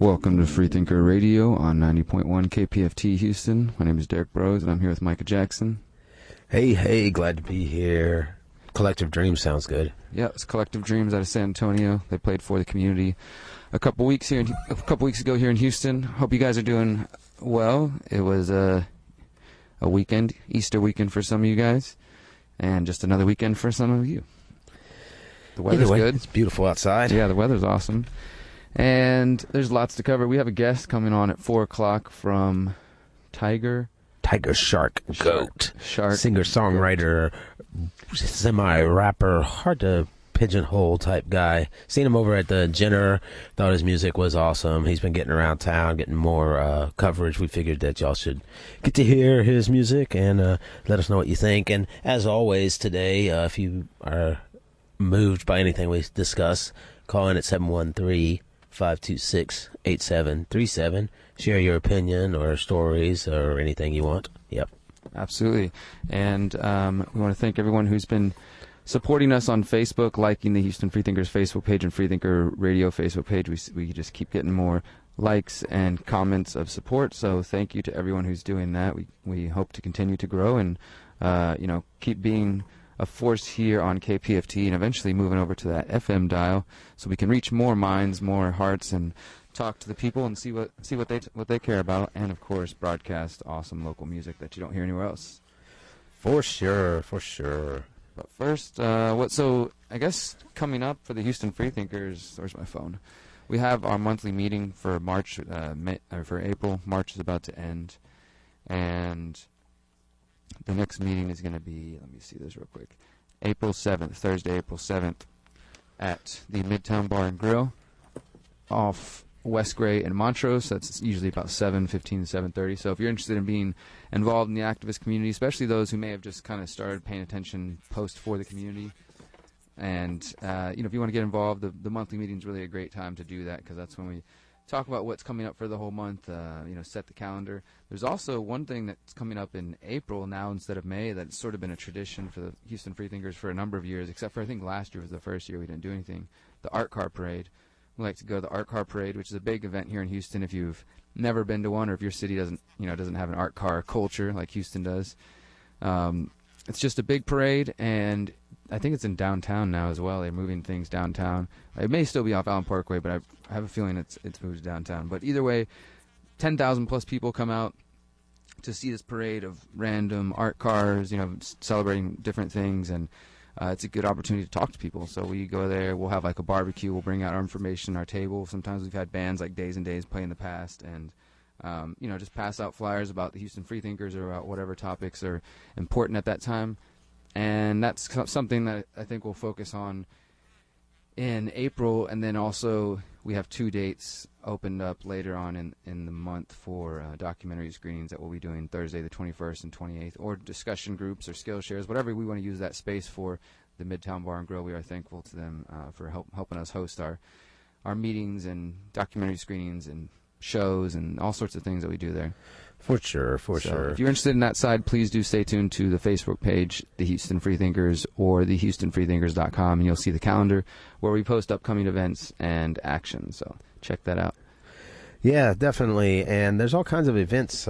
Welcome to Freethinker Radio on 90.1 KPFT Houston. My name is Derek Brose, and I'm here with Micah Jackson. Hey, glad to be here. Collective Dreams sounds good. Yeah, it's Collective Dreams out of San Antonio. They played for the community a couple weeks ago here in Houston. Hope you guys are doing well. It was a weekend, Easter weekend for some of you guys, and just another weekend for some of you. The weather's good. It's beautiful outside. Yeah, the weather's awesome. And there's lots to cover. We have a guest coming on at 4 o'clock from TigerShark Goat. Shark. Singer-songwriter, semi-rapper, hard to pigeonhole type guy. Seen him over at the Jenner. Thought his music was awesome. He's been getting around town, getting more coverage. We figured that y'all should get to hear his music and let us know what you think. And as always today, if you are moved by anything we discuss, call in at 713-526-8737. Share your opinion or stories or anything you want. Yep. Absolutely. And we want to thank everyone who's been supporting us on Facebook, liking the Houston Freethinkers Facebook page and Freethinker Radio Facebook page. We just keep getting more likes and comments of support. So thank you to everyone who's doing that. We hope to continue to grow and keep being a force here on KPFT and eventually moving over to that FM dial so we can reach more minds, more hearts, and talk to the people and see what they care about, and of course broadcast awesome local music that you don't hear anywhere else. For sure. But first, so I guess coming up for the Houston Freethinkers, where's my phone? We have our monthly meeting for March, for April. March is about to end, and the next meeting is going to be, let me see this real quick, April 7th, Thursday, April 7th, at the Midtown Bar and Grill off West Gray and Montrose. That's usually about 7:15 to 7:30. So if you're interested in being involved in the activist community, especially those who may have just kind of started paying attention post for the community, and if you want to get involved, the monthly meeting is really a great time to do that, because that's when we talk about what's coming up for the whole month, set the calendar. There's also one thing that's coming up in April now instead of May that's sort of been a tradition for the Houston Freethinkers for a number of years, except for I think last year was the first year we didn't do anything, the Art Car Parade. We like to go to the Art Car Parade, which is a big event here in Houston if you've never been to one, or if your city doesn't have an art car culture like Houston does. It's just a big parade, and I think it's in downtown now as well. They're moving things downtown. It may still be off Allen Parkway, but I have a feeling it's moved downtown. But either way, 10,000 plus people come out to see this parade of random art cars, celebrating different things, and it's a good opportunity to talk to people. So we go there, we'll have like a barbecue, we'll bring out our information, our table. Sometimes we've had bands like Days and Days play in the past, and just pass out flyers about the Houston Freethinkers or about whatever topics are important at that time. And that's something that I think we'll focus on in April. And then also we have 2 dates opened up later on in the month for documentary screenings that we'll be doing Thursday the 21st and 28th, or discussion groups or skill shares, whatever we want to use that space for. The Midtown Bar and Grill, we are thankful to them for helping us host our meetings and documentary screenings and shows and all sorts of things that we do there. For sure. If you're interested in that side, please do stay tuned to the Facebook page, the Houston Freethinkers, or the HoustonFreethinkers.com, and you'll see the calendar where we post upcoming events and actions. So check that out. Yeah, definitely. And there's all kinds of events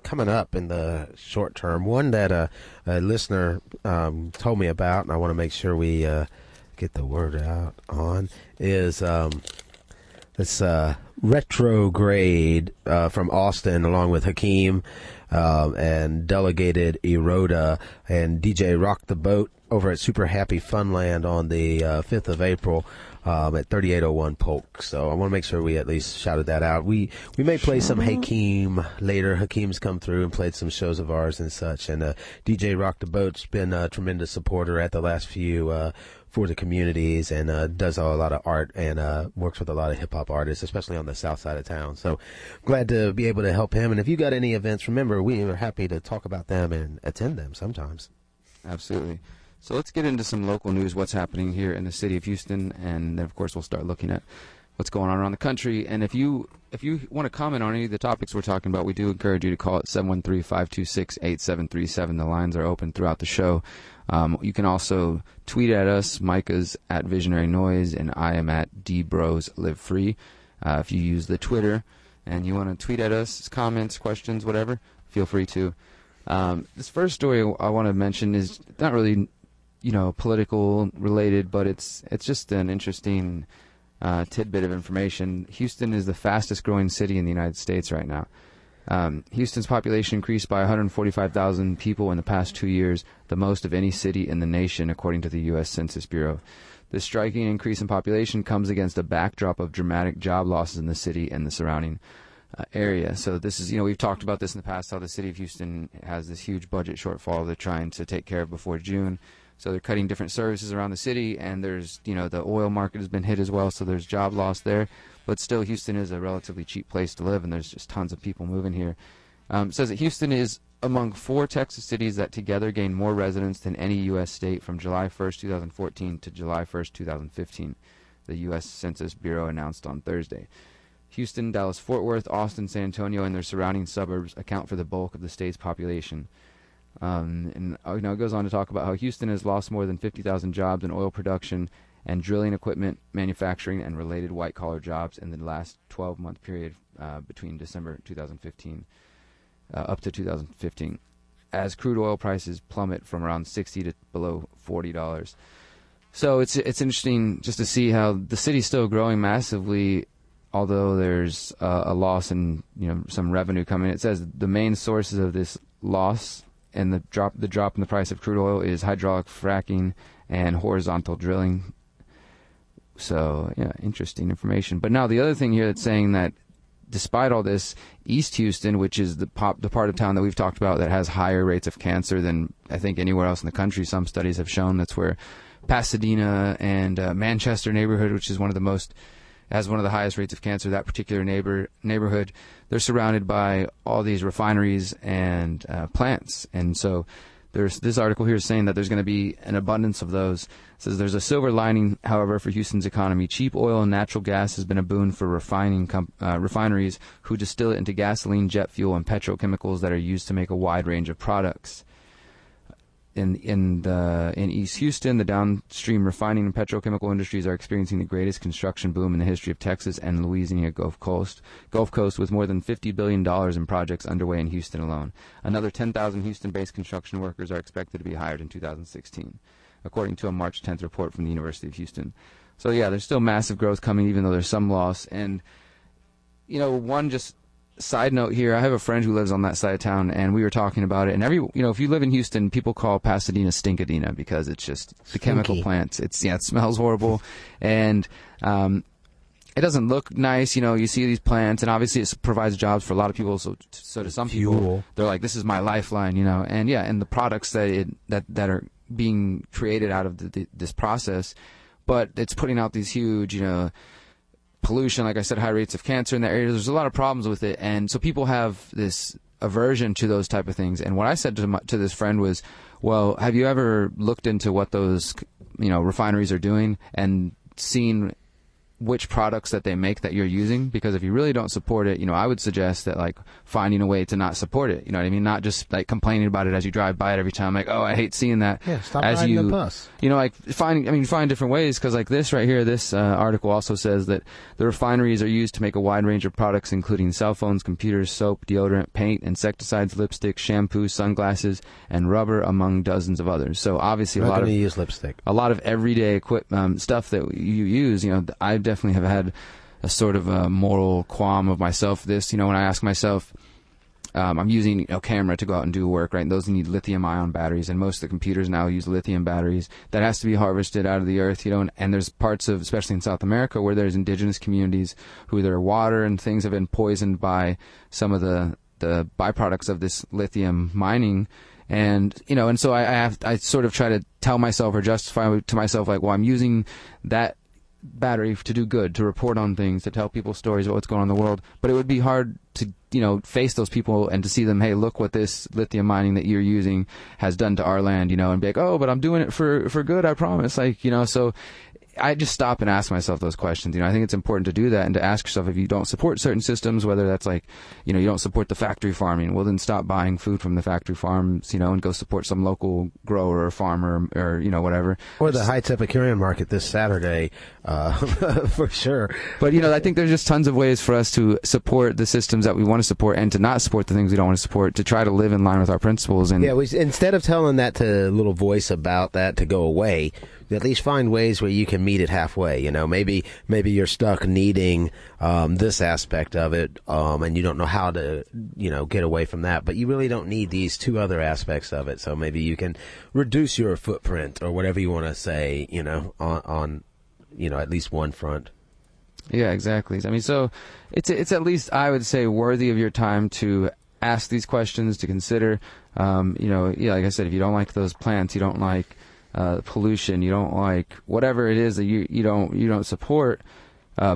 coming up in the short term. One that a listener told me about, and I want to make sure we get the word out on, is this Retrograde from Austin, along with Hakeem and Delegated Eroda and DJ Rock the Boat over at Super Happy Funland on the 5th of April at 3801 Polk. So I want to make sure we at least shouted that out. We may play some Hakeem later. Hakeem's come through and played some shows of ours and such. And DJ Rock the Boat's been a tremendous supporter at the last few for the communities, and does a lot of art and works with a lot of hip-hop artists, especially on the south side of town. So glad to be able to help him. And if you got any events, remember, we are happy to talk about them and attend them sometimes. Absolutely. So let's get into some local news, what's happening here in the city of Houston, and then, of course, we'll start looking at what's going on around the country. And if you want to comment on any of the topics we're talking about, we do encourage you to call at 713-526-8737. The lines are open throughout the show. You can also tweet at us. Micah's at Visionary Noise, and I am at DBrosLiveFree. If you use the Twitter and you want to tweet at us, comments, questions, whatever, feel free to. This first story I want to mention is not really, political related, but it's just an interesting tidbit of information. Houston is the fastest growing city in the United States right now. Houston's population increased by 145,000 people in the past 2 years, the most of any city in the nation, according to the U.S. Census Bureau. This striking increase in population comes against a backdrop of dramatic job losses in the city and the surrounding area. So this is, we've talked about this in the past, how the city of Houston has this huge budget shortfall they're trying to take care of before June. So they're cutting different services around the city, and there's, the oil market has been hit as well, so there's job loss there. But still, Houston is a relatively cheap place to live, and there's just tons of people moving here. It says that Houston is among 4 Texas cities that together gain more residents than any U.S. state from July 1st, 2014 to July 1st, 2015, the U.S. Census Bureau announced on Thursday. Houston, Dallas, Fort Worth, Austin, San Antonio, and their surrounding suburbs account for the bulk of the state's population. And it goes on to talk about how Houston has lost more than 50,000 jobs in oil production and drilling equipment, manufacturing, and related white-collar jobs in the last 12-month period between December 2015 up to 2015, as crude oil prices plummet from around $60 to below $40. So it's interesting just to see how the city's still growing massively, although there's a loss in some revenue coming. It says the main sources of this loss and the drop in the price of crude oil is hydraulic fracking and horizontal drilling. So yeah, interesting information. But now the other thing here that's saying that despite all this, East Houston, which is the part of town that we've talked about that has higher rates of cancer than I think anywhere else in the country, some studies have shown that's where Pasadena and Manchester neighborhood, which is has one of the highest rates of cancer, that particular neighborhood, they're surrounded by all these refineries and plants. And so there's this article here saying that there's going to be an abundance of those. It says there's a silver lining, however, for Houston's economy. Cheap oil and natural gas has been a boon for refineries who distill it into gasoline, jet fuel, and petrochemicals that are used to make a wide range of products. In East Houston, the downstream refining and petrochemical industries are experiencing the greatest construction boom in the history of Texas and Louisiana Gulf Coast, with more than $50 billion in projects underway in Houston alone. Another 10,000 Houston-based construction workers are expected to be hired in 2016, according to a March 10th report from the University of Houston. So yeah, there's still massive growth coming, even though there's some loss. And one just side note here, I have a friend who lives on that side of town, and we were talking about it. And if you live in Houston, people call Pasadena Stinkadena because it's just the chemical plants. It smells horrible, and it doesn't look nice. You see these plants, and obviously it provides jobs for a lot of people. So to some people, they're like, this is my lifeline, And and the products that are being created out of this process, but it's putting out these huge, pollution, like I said, high rates of cancer in that area. There's a lot of problems with it, and so people have this aversion to those type of things. And what I said to this friend was, well, have you ever looked into what those refineries are doing and seen which products that they make that you're using? Because if you really don't support it, I would suggest that finding a way to not support it. You know what I mean? Not just complaining about it as you drive by it every time. Oh, I hate seeing that. Yeah, stop riding the bus. Find different ways, because this right here, this article also says that the refineries are used to make a wide range of products, including cell phones, computers, soap, deodorant, paint, insecticides, lipstick, shampoo, sunglasses, and rubber, among dozens of others. So obviously a lot of everyday stuff that you use. I definitely have had a sort of a moral qualm of myself. When I ask myself, I'm using a camera to go out and do work, right? And those need lithium-ion batteries, and most of the computers now use lithium batteries. That has to be harvested out of the earth, and there's parts of, especially in South America, where there's indigenous communities who their water and things have been poisoned by some of the byproducts of this lithium mining. And and so I sort of try to tell myself or justify to myself, I'm using that battery to do good, to report on things, to tell people stories about what's going on in the world. But it would be hard to face those people and to see them, hey, look what this lithium mining that you're using has done to our land, and be like, oh, but I'm doing it for good, I promise. So I just stop and ask myself those questions. I think it's important to do that and to ask yourself, if you don't support certain systems, whether that's like, you don't support the factory farming, well, then stop buying food from the factory farms, and go support some local grower or farmer or whatever. Or the Heights Epicurean Market this Saturday, for sure. But, I think there's just tons of ways for us to support the systems that we want to support and to not support the things we don't want to support, to try to live in line with our principles. And instead of telling that to little voice about that to go away, at least find ways where you can meet it halfway. Maybe you're stuck needing this aspect of it, and you don't know how to get away from that. But you really don't need these two other aspects of it. So maybe you can reduce your footprint or whatever you want to say. On at least one front. Yeah, exactly. I mean, so it's at least, I would say, worthy of your time to ask these questions, to consider. Like I said, if you don't like those plants, you don't like pollution, you don't like whatever it is that you don't support,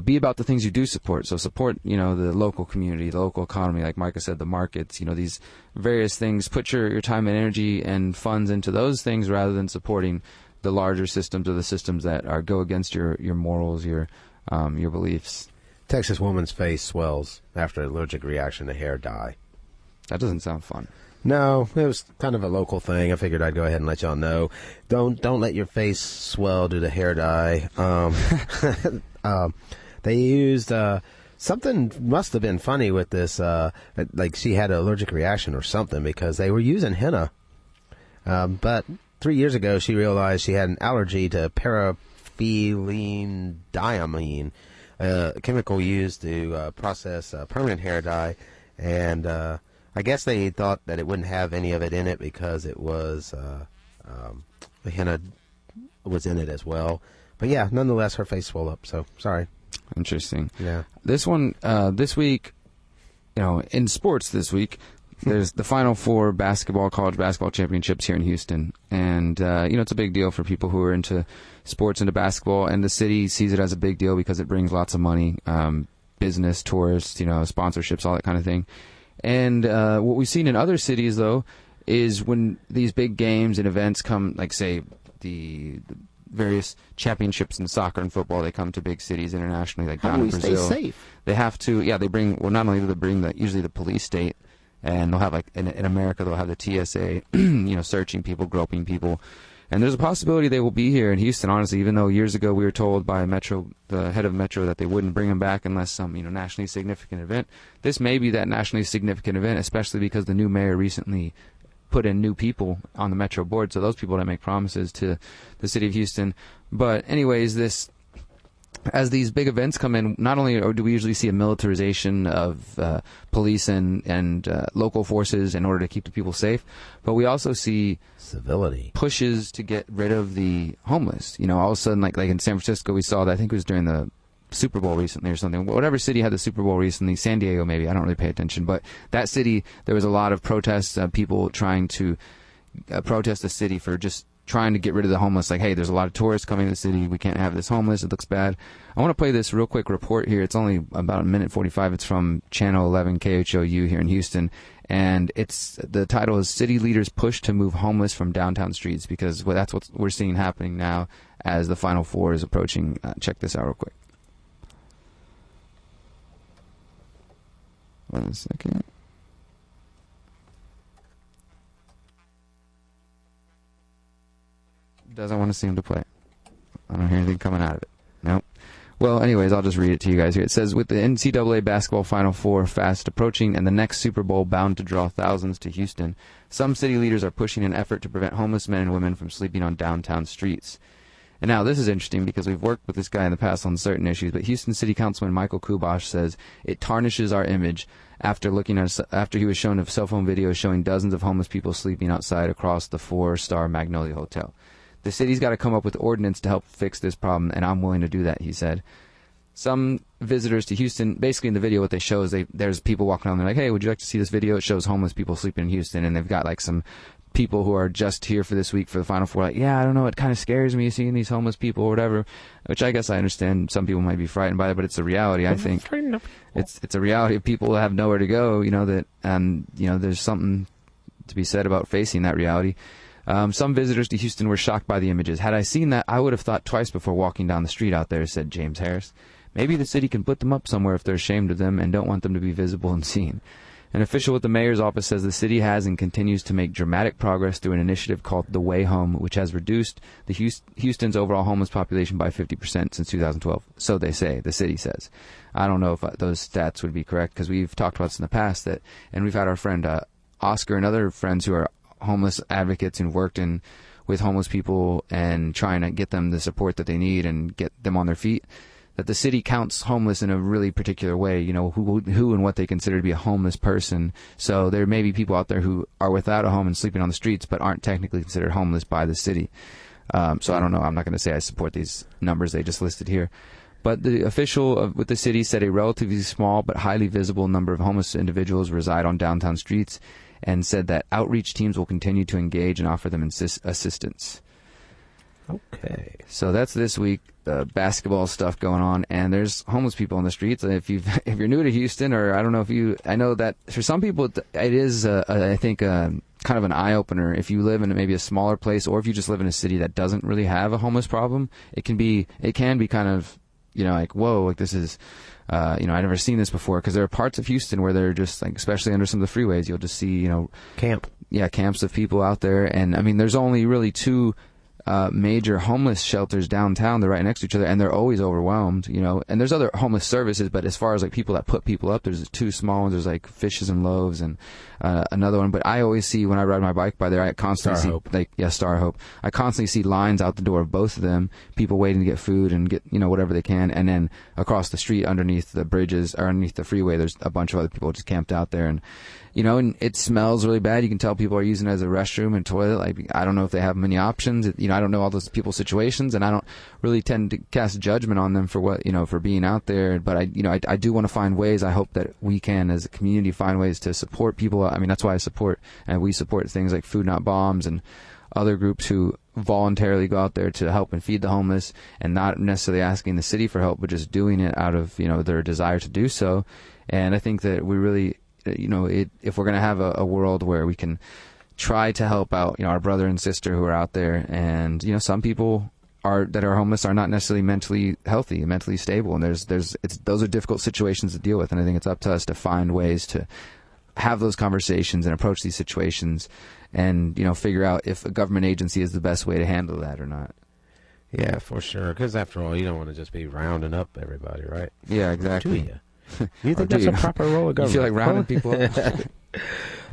be about the things you do support. So support, the local community, the local economy, like Micah said, the markets, these various things. Put your time and energy and funds into those things rather than supporting the larger systems or the systems that go against your morals, your beliefs. Texas woman's face swells after allergic reaction to hair dye. That doesn't sound fun. No, it was kind of a local thing. I figured I'd go ahead and let y'all know. Don't let your face swell due to hair dye. They used something must have been funny with this. Like she had an allergic reaction or something because they were using henna. But 3 years ago, she realized she had an allergy to paraphenyldiamine, a chemical used to process permanent hair dye, and I guess they thought that it wouldn't have any of it in it because it was the henna was in it as well. But yeah, nonetheless, her face swelled up. So sorry. Interesting. Yeah. This one this week, in sports this week, there's the Final Four college basketball championships here in Houston, and it's a big deal for people who are into sports, into basketball, and the city sees it as a big deal because it brings lots of money, business, tourists, sponsorships, all that kind of thing. And what we've seen in other cities, though, is when these big games and events come, like, say, the various championships in soccer and football, they come to big cities internationally, like down in Brazil. How do we stay safe? They have to, they bring, well, not only do they bring usually the police state, and they'll have, like, in America, they'll have the TSA, searching people, groping people. And there's a possibility they will be here in Houston, honestly, even though years ago we were told by the head of Metro, that they wouldn't bring them back unless some, nationally significant event. This may be that nationally significant event, especially because the new mayor recently put in new people on the Metro board, so those people that make promises to the city of Houston. But anyways, as these big events come in, not only do we usually see a militarization of police and local forces in order to keep the people safe, but we also see civility pushes to get rid of the homeless. All of a sudden, like in San Francisco, we saw that, I think it was during the Super Bowl recently or something. Whatever city had the Super Bowl recently, San Diego maybe, I don't really pay attention, but that city, there was a lot of protests, people trying to protest the city for just trying to get rid of the homeless. Like, hey, there's a lot of tourists coming to the city, we can't have this homeless, it looks bad. I want to play this real quick report here. It's only about 1:45. It's from Channel 11 KHOU here in Houston, and the title is "City Leaders Push to Move Homeless from Downtown Streets," because that's what we're seeing happening now as the Final Four is approaching. Check this out real quick. 1 second. Doesn't want to seem to play. I don't hear anything coming out of it. Nope. Well, anyways, I'll just read it to you guys here. It says, with the NCAA basketball Final Four fast approaching and the next Super Bowl bound to draw thousands to Houston, some city leaders are pushing an effort to prevent homeless men and women from sleeping on downtown streets. And now this is interesting because we've worked with this guy in the past on certain issues, but Houston City Councilman Michael Kubosh says it tarnishes our image after he was shown a cell phone video showing dozens of homeless people sleeping outside across the 4-star Magnolia Hotel. The city's got to come up with ordinance to help fix this problem, and I'm willing to do that, he said. Some visitors to Houston, basically in the video what they show is there's people walking around, they're like, hey, would you like to see this video? It shows homeless people sleeping in Houston, and they've got like some people who are just here for this week for the Final Four, like, yeah, I don't know, it kind of scares me seeing these homeless people or whatever, which I guess I understand some people might be frightened by it, but it's a reality, I think. It's a reality of people that have nowhere to go, that there's something to be said about facing that reality. Some visitors to Houston were shocked by the images. Had I seen that, I would have thought twice before walking down the street out there, said James Harris. Maybe the city can put them up somewhere if they're ashamed of them and don't want them to be visible and seen. An official with the mayor's office says the city has and continues to make dramatic progress through an initiative called The Way Home, which has reduced the Houston's overall homeless population by 50% since 2012. So they say, the city says. I don't know if those stats would be correct, because we've talked about this in the past, and we've had our friend Oscar and other friends who are homeless advocates and worked with homeless people and trying to get them the support that they need and get them on their feet, that the city counts homeless in a really particular way, who and what they consider to be a homeless person. So there may be people out there who are without a home and sleeping on the streets but aren't technically considered homeless by the city. So I don't know. I'm not going to say I support these numbers they just listed here. But the official with the city said a relatively small but highly visible number of homeless individuals reside on downtown streets, and said that outreach teams will continue to engage and offer them assistance. Okay. So that's this week. Basketball stuff going on, and there's homeless people on the streets. If you're new to Houston, or I don't know I know that for some people it is I think kind of an eye opener. If you live in maybe a smaller place, or if you just live in a city that doesn't really have a homeless problem, it can be kind of like, whoa, like this is I've never seen this before, because there are parts of Houston where they're just like, especially under some of the freeways, you'll just see camps of people out there, and I mean there's only really two major homeless shelters downtown. They're right next to each other, and they're always overwhelmed, and there's other homeless services, but as far as like people that put people up, there's two small ones. There's like Fishes and Loaves and another one, but I always see, when I ride my bike by there, I constantly see Star Hope. I constantly see lines out the door of both of them, people waiting to get food and get whatever they can, and then across the street underneath the bridges or underneath the freeway, there's a bunch of other people just camped out there, and and it smells really bad. You can tell people are using it as a restroom and toilet. Like, I don't know if they have many options. I don't know all those people's situations, and I don't really tend to cast judgment on them for what, for being out there. But I do want to find ways. I hope that we can, as a community, find ways to support people. I mean, that's why we support things like Food Not Bombs and other groups who voluntarily go out there to help and feed the homeless, and not necessarily asking the city for help, but just doing it out of, their desire to do so. And I think that we really, if we're going to have a world where we can try to help out, our brother and sister who are out there, and some people that are homeless are not necessarily mentally healthy and mentally stable, and those are difficult situations to deal with, and I think it's up to us to find ways to have those conversations and approach these situations, and figure out if a government agency is the best way to handle that or not. Yeah, for sure. Because after all, you don't want to just be rounding up everybody, right? Yeah, exactly. Do you? You think that's a proper role of government? You feel like rounding people up?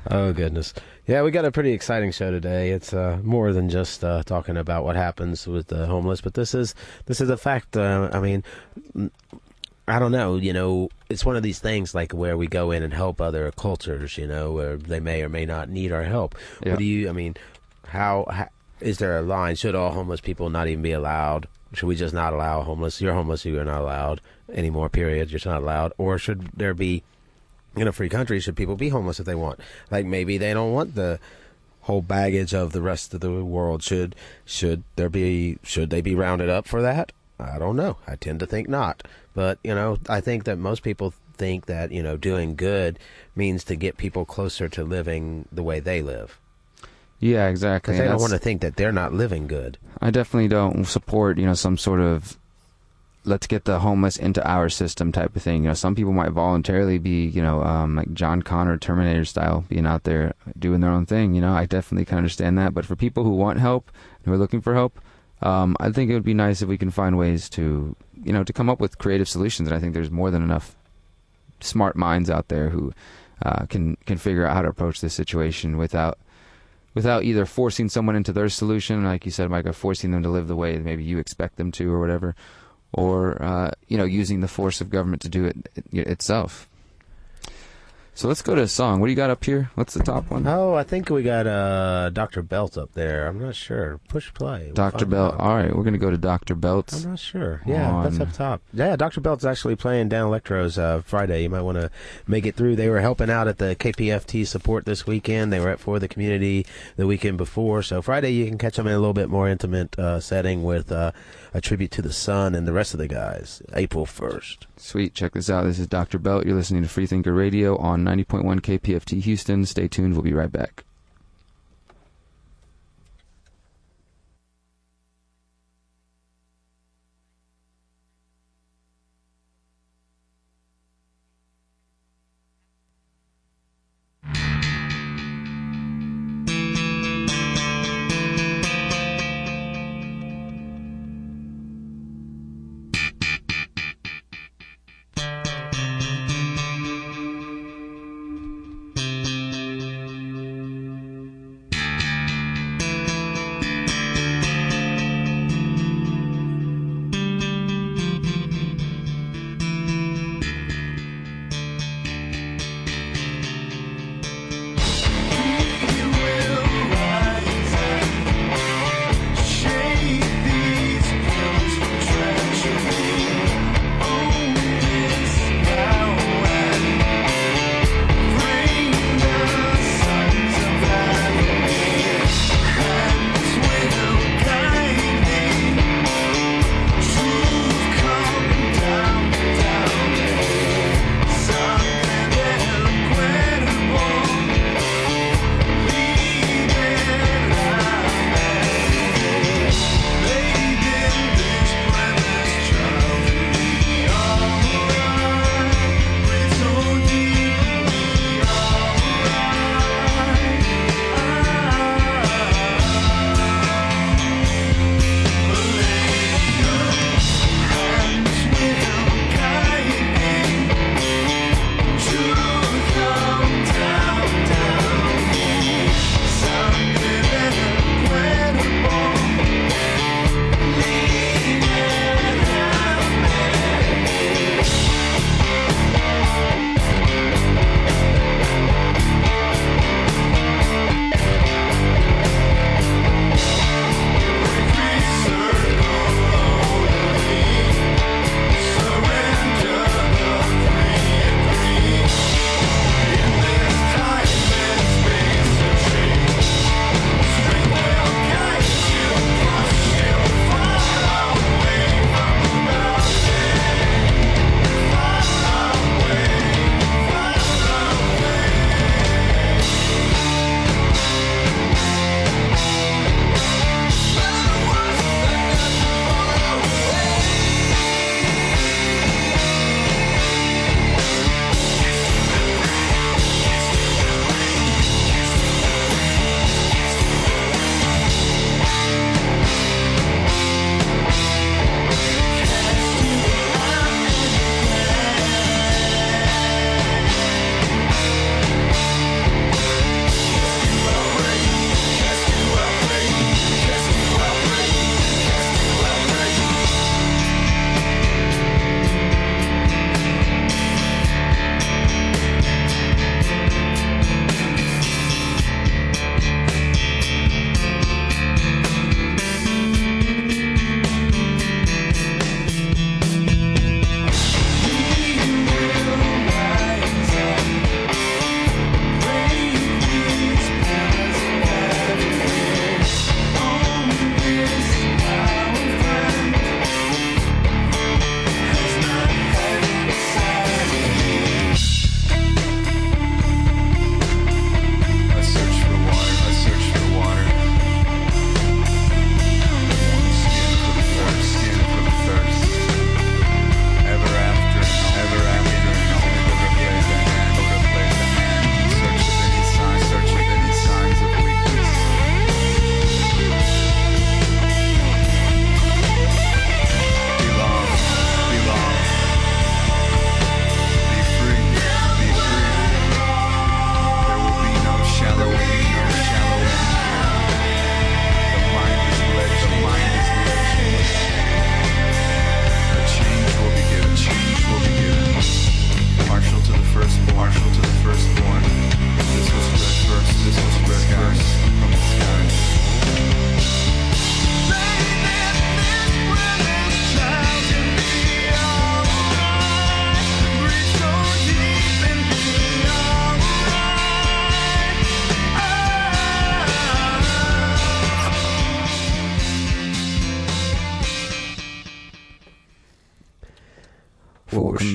Oh, goodness. Yeah, we got a pretty exciting show today. It's more than just talking about what happens with the homeless, but this is a fact. I mean, I don't know, it's one of these things like where we go in and help other cultures, where they may or may not need our help. Yeah. What do you, how is there a line? Should all homeless people not even be allowed? Should we just not allow homeless? You're homeless, you're not allowed anymore, period. You're not allowed. Or should there be, in a free country, should people be homeless if they want? Like, maybe they don't want the whole baggage of the rest of the world. Should they be rounded up for that? I don't know. I tend to think not. But, I think that most people think that, doing good means to get people closer to living the way they live. Yeah, exactly. Because they don't want to think that they're not living good. I definitely don't support, some sort of let's get the homeless into our system type of thing. Some people might voluntarily be, like John Connor, Terminator style, being out there doing their own thing. I definitely can understand that. But for people who want help, who are looking for help, I think it would be nice if we can find ways to, to come up with creative solutions. And I think there's more than enough smart minds out there who can figure out how to approach this situation without either forcing someone into their solution, like you said, Micah, forcing them to live the way that maybe you expect them to or whatever, or, using the force of government to do it itself. So let's go to a song. What do you got up here? What's the top one? Oh, I think we got Dr. Belt up there. I'm not sure. Push play. Dr. Belt. All right, we're going to go to Dr. Belt. I'm not sure. Yeah, that's up top. Yeah, Dr. Belt's actually playing down Electro's Friday. You might want to make it through. They were helping out at the KPFT support this weekend. They were at For the Community the weekend before. So Friday you can catch them in a little bit more intimate setting with a tribute to the Sun and the rest of the guys, April 1st. Sweet. Check this out. This is Dr. Belt. You're listening to Freethinker Radio on 90.1 KPFT Houston. Stay tuned. We'll be right back.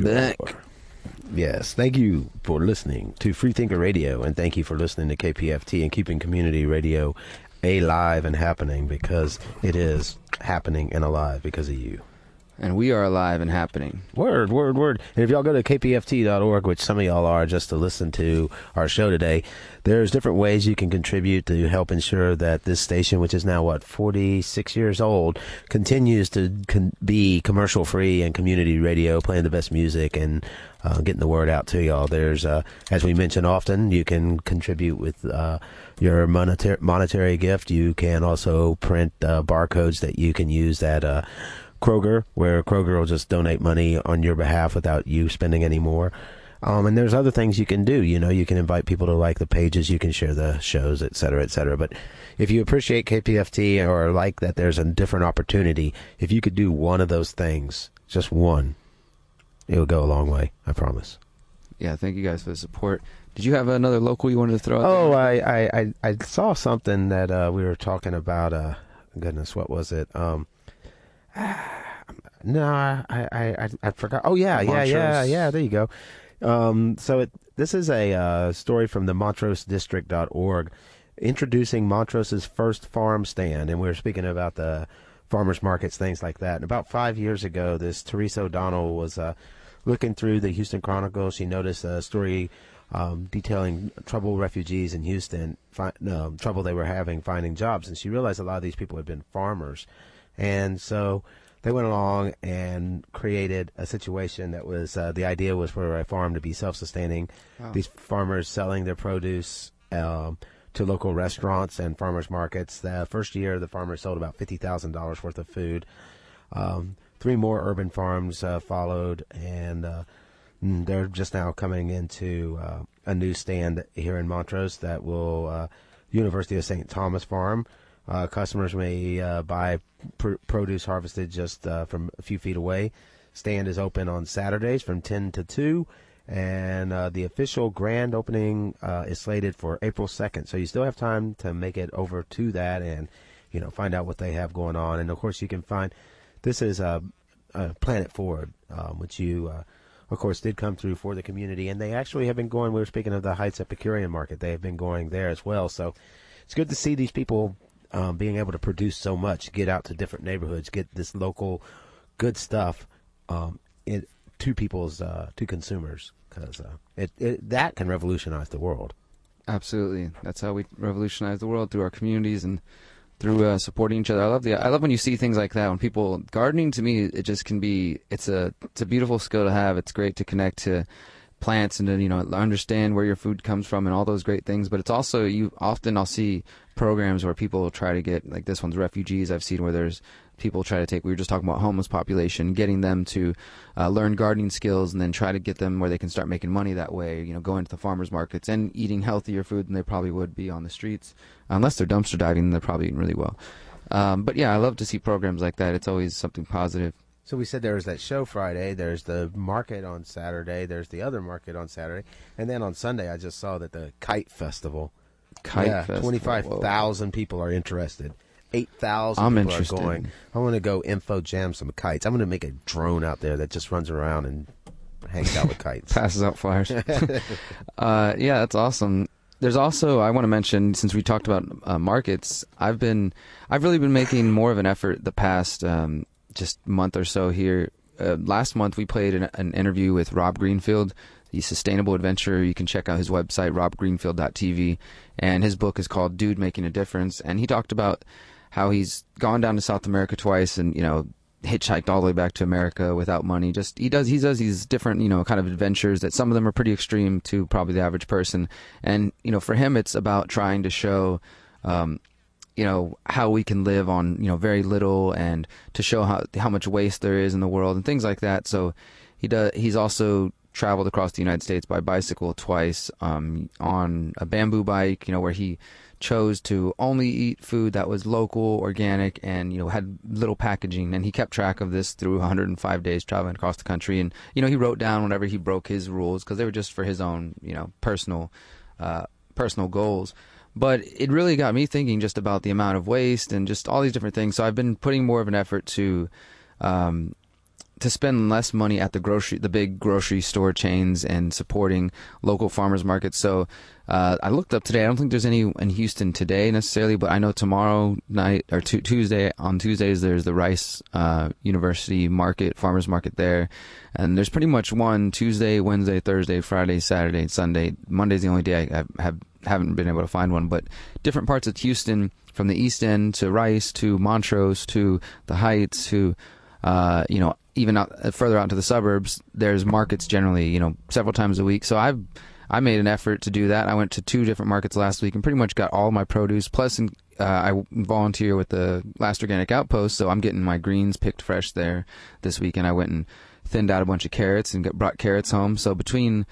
I'm back. Yes, thank you for listening to Freethinker Radio, and thank you for listening to KPFT and keeping community radio alive and happening, because it is happening and alive because of you. And we are alive and happening. Word. And if y'all go to kpft.org, which some of y'all are, just to listen to our show today, there's different ways you can contribute to help ensure that this station, which is now, 46 years old, continues to be commercial-free and community radio, playing the best music and getting the word out to y'all. There's, as we mention often, you can contribute with your monetary gift. You can also print barcodes that you can use at Kroger, where Kroger will just donate money on your behalf without you spending any more. And there's other things you can do. You can invite people to like the pages, you can share the shows, et cetera, et cetera. But if you appreciate KPFT or like that there's a different opportunity, if you could do one of those things, just one, it'll go a long way, I promise. Yeah, thank you guys for the support. Did you have another local you wanted to throw out? Oh, I saw something that we were talking about. Goodness, what was it? No, I forgot. Oh yeah. There you go. This is a story from the MontroseDistrict.org introducing Montrose's first farm stand, and we were speaking about the farmers markets, things like that. And about 5 years ago, this Teresa O'Donnell was looking through the Houston Chronicle. She noticed a story detailing troubled refugees in Houston, trouble they were having finding jobs, and she realized a lot of these people had been farmers. And so they went along and created a situation that was, the idea was for a farm to be self-sustaining. Wow. These farmers selling their produce to local restaurants and farmers markets. The first year, the farmers sold about $50,000 worth of food. 3 more urban farms followed, and they're just now coming into a new stand here in Montrose that will University of St. Thomas Farm. Customers may buy produce harvested just from a few feet away. Stand is open on Saturdays from 10 to 2, and the official grand opening is slated for April 2nd. So you still have time to make it over to that and, find out what they have going on. And, of course, you can find this is Planet Forward, which you, of course, did come through for the community. And they actually have been going, we were speaking of the Heights Epicurean Market. They have been going there as well. So it's good to see these people being able to produce so much, get out to different neighborhoods, get this local good stuff to people's to consumers, because that can revolutionize the world. Absolutely, that's how we revolutionize the world, through our communities and through supporting each other. I love when you see things like that. When people gardening, to me, it just can be. It's a beautiful skill to have. It's great to connect to plants and to understand where your food comes from and all those great things. But it's also, I'll see programs where people try to get, like this one's refugees. I've seen where there's people try to take, we were just talking about homeless population, getting them to learn gardening skills and then try to get them where they can start making money that way, going to the farmers markets and eating healthier food than they probably would be on the streets. Unless they're dumpster diving, then they're probably eating really well. But yeah, I love to see programs like that. It's always something positive. So we said there was that show Friday, there's the market on Saturday, there's the other market on Saturday, and then on Sunday I just saw that the Kite Festival. Festival. 25,000 people are interested. 8,000 people are going. I want to go info jam some kites. I'm going to make a drone out there that just runs around and hangs out with kites. Passes out flyers. Yeah, that's awesome. There's also, I want to mention, since we talked about markets, I've really been making more of an effort the past just month or so here. Last month we played an interview with Rob Greenfield, the sustainable adventurer. You can check out his website, robgreenfield.tv, and his book is called Dude Making a Difference. And he talked about how he's gone down to South America twice and, hitchhiked all the way back to America without money. He does these different, kind of adventures that some of them are pretty extreme to probably the average person. And, for him, it's about trying to show, how we can live on, very little, and to show how much waste there is in the world and things like that. So he's also traveled across the United States by bicycle twice, on a bamboo bike, where he chose to only eat food that was local, organic, and had little packaging. And he kept track of this through 105 days traveling across the country. And he wrote down whenever he broke his rules, because they were just for his own personal goals. But it really got me thinking just about the amount of waste and just all these different things. So I've been putting more of an effort to to spend less money at the big grocery store chains and supporting local farmers markets. So I looked up today. I don't think there's any in Houston today necessarily, but I know tomorrow night or Tuesday, on Tuesdays, there's the Rice University market, farmers market there. And there's pretty much one Tuesday, Wednesday, Thursday, Friday, Saturday, Sunday. Monday's the only day I haven't been able to find one, but different parts of Houston, from the East End to Rice to Montrose to the Heights to even further out to the suburbs, there's markets generally, several times a week. So I made an effort to do that. I went to 2 different markets last week and pretty much got all my produce. Plus, I volunteer with the Last Organic Outpost, so I'm getting my greens picked fresh there this week. And I went and thinned out a bunch of carrots and brought carrots home. So between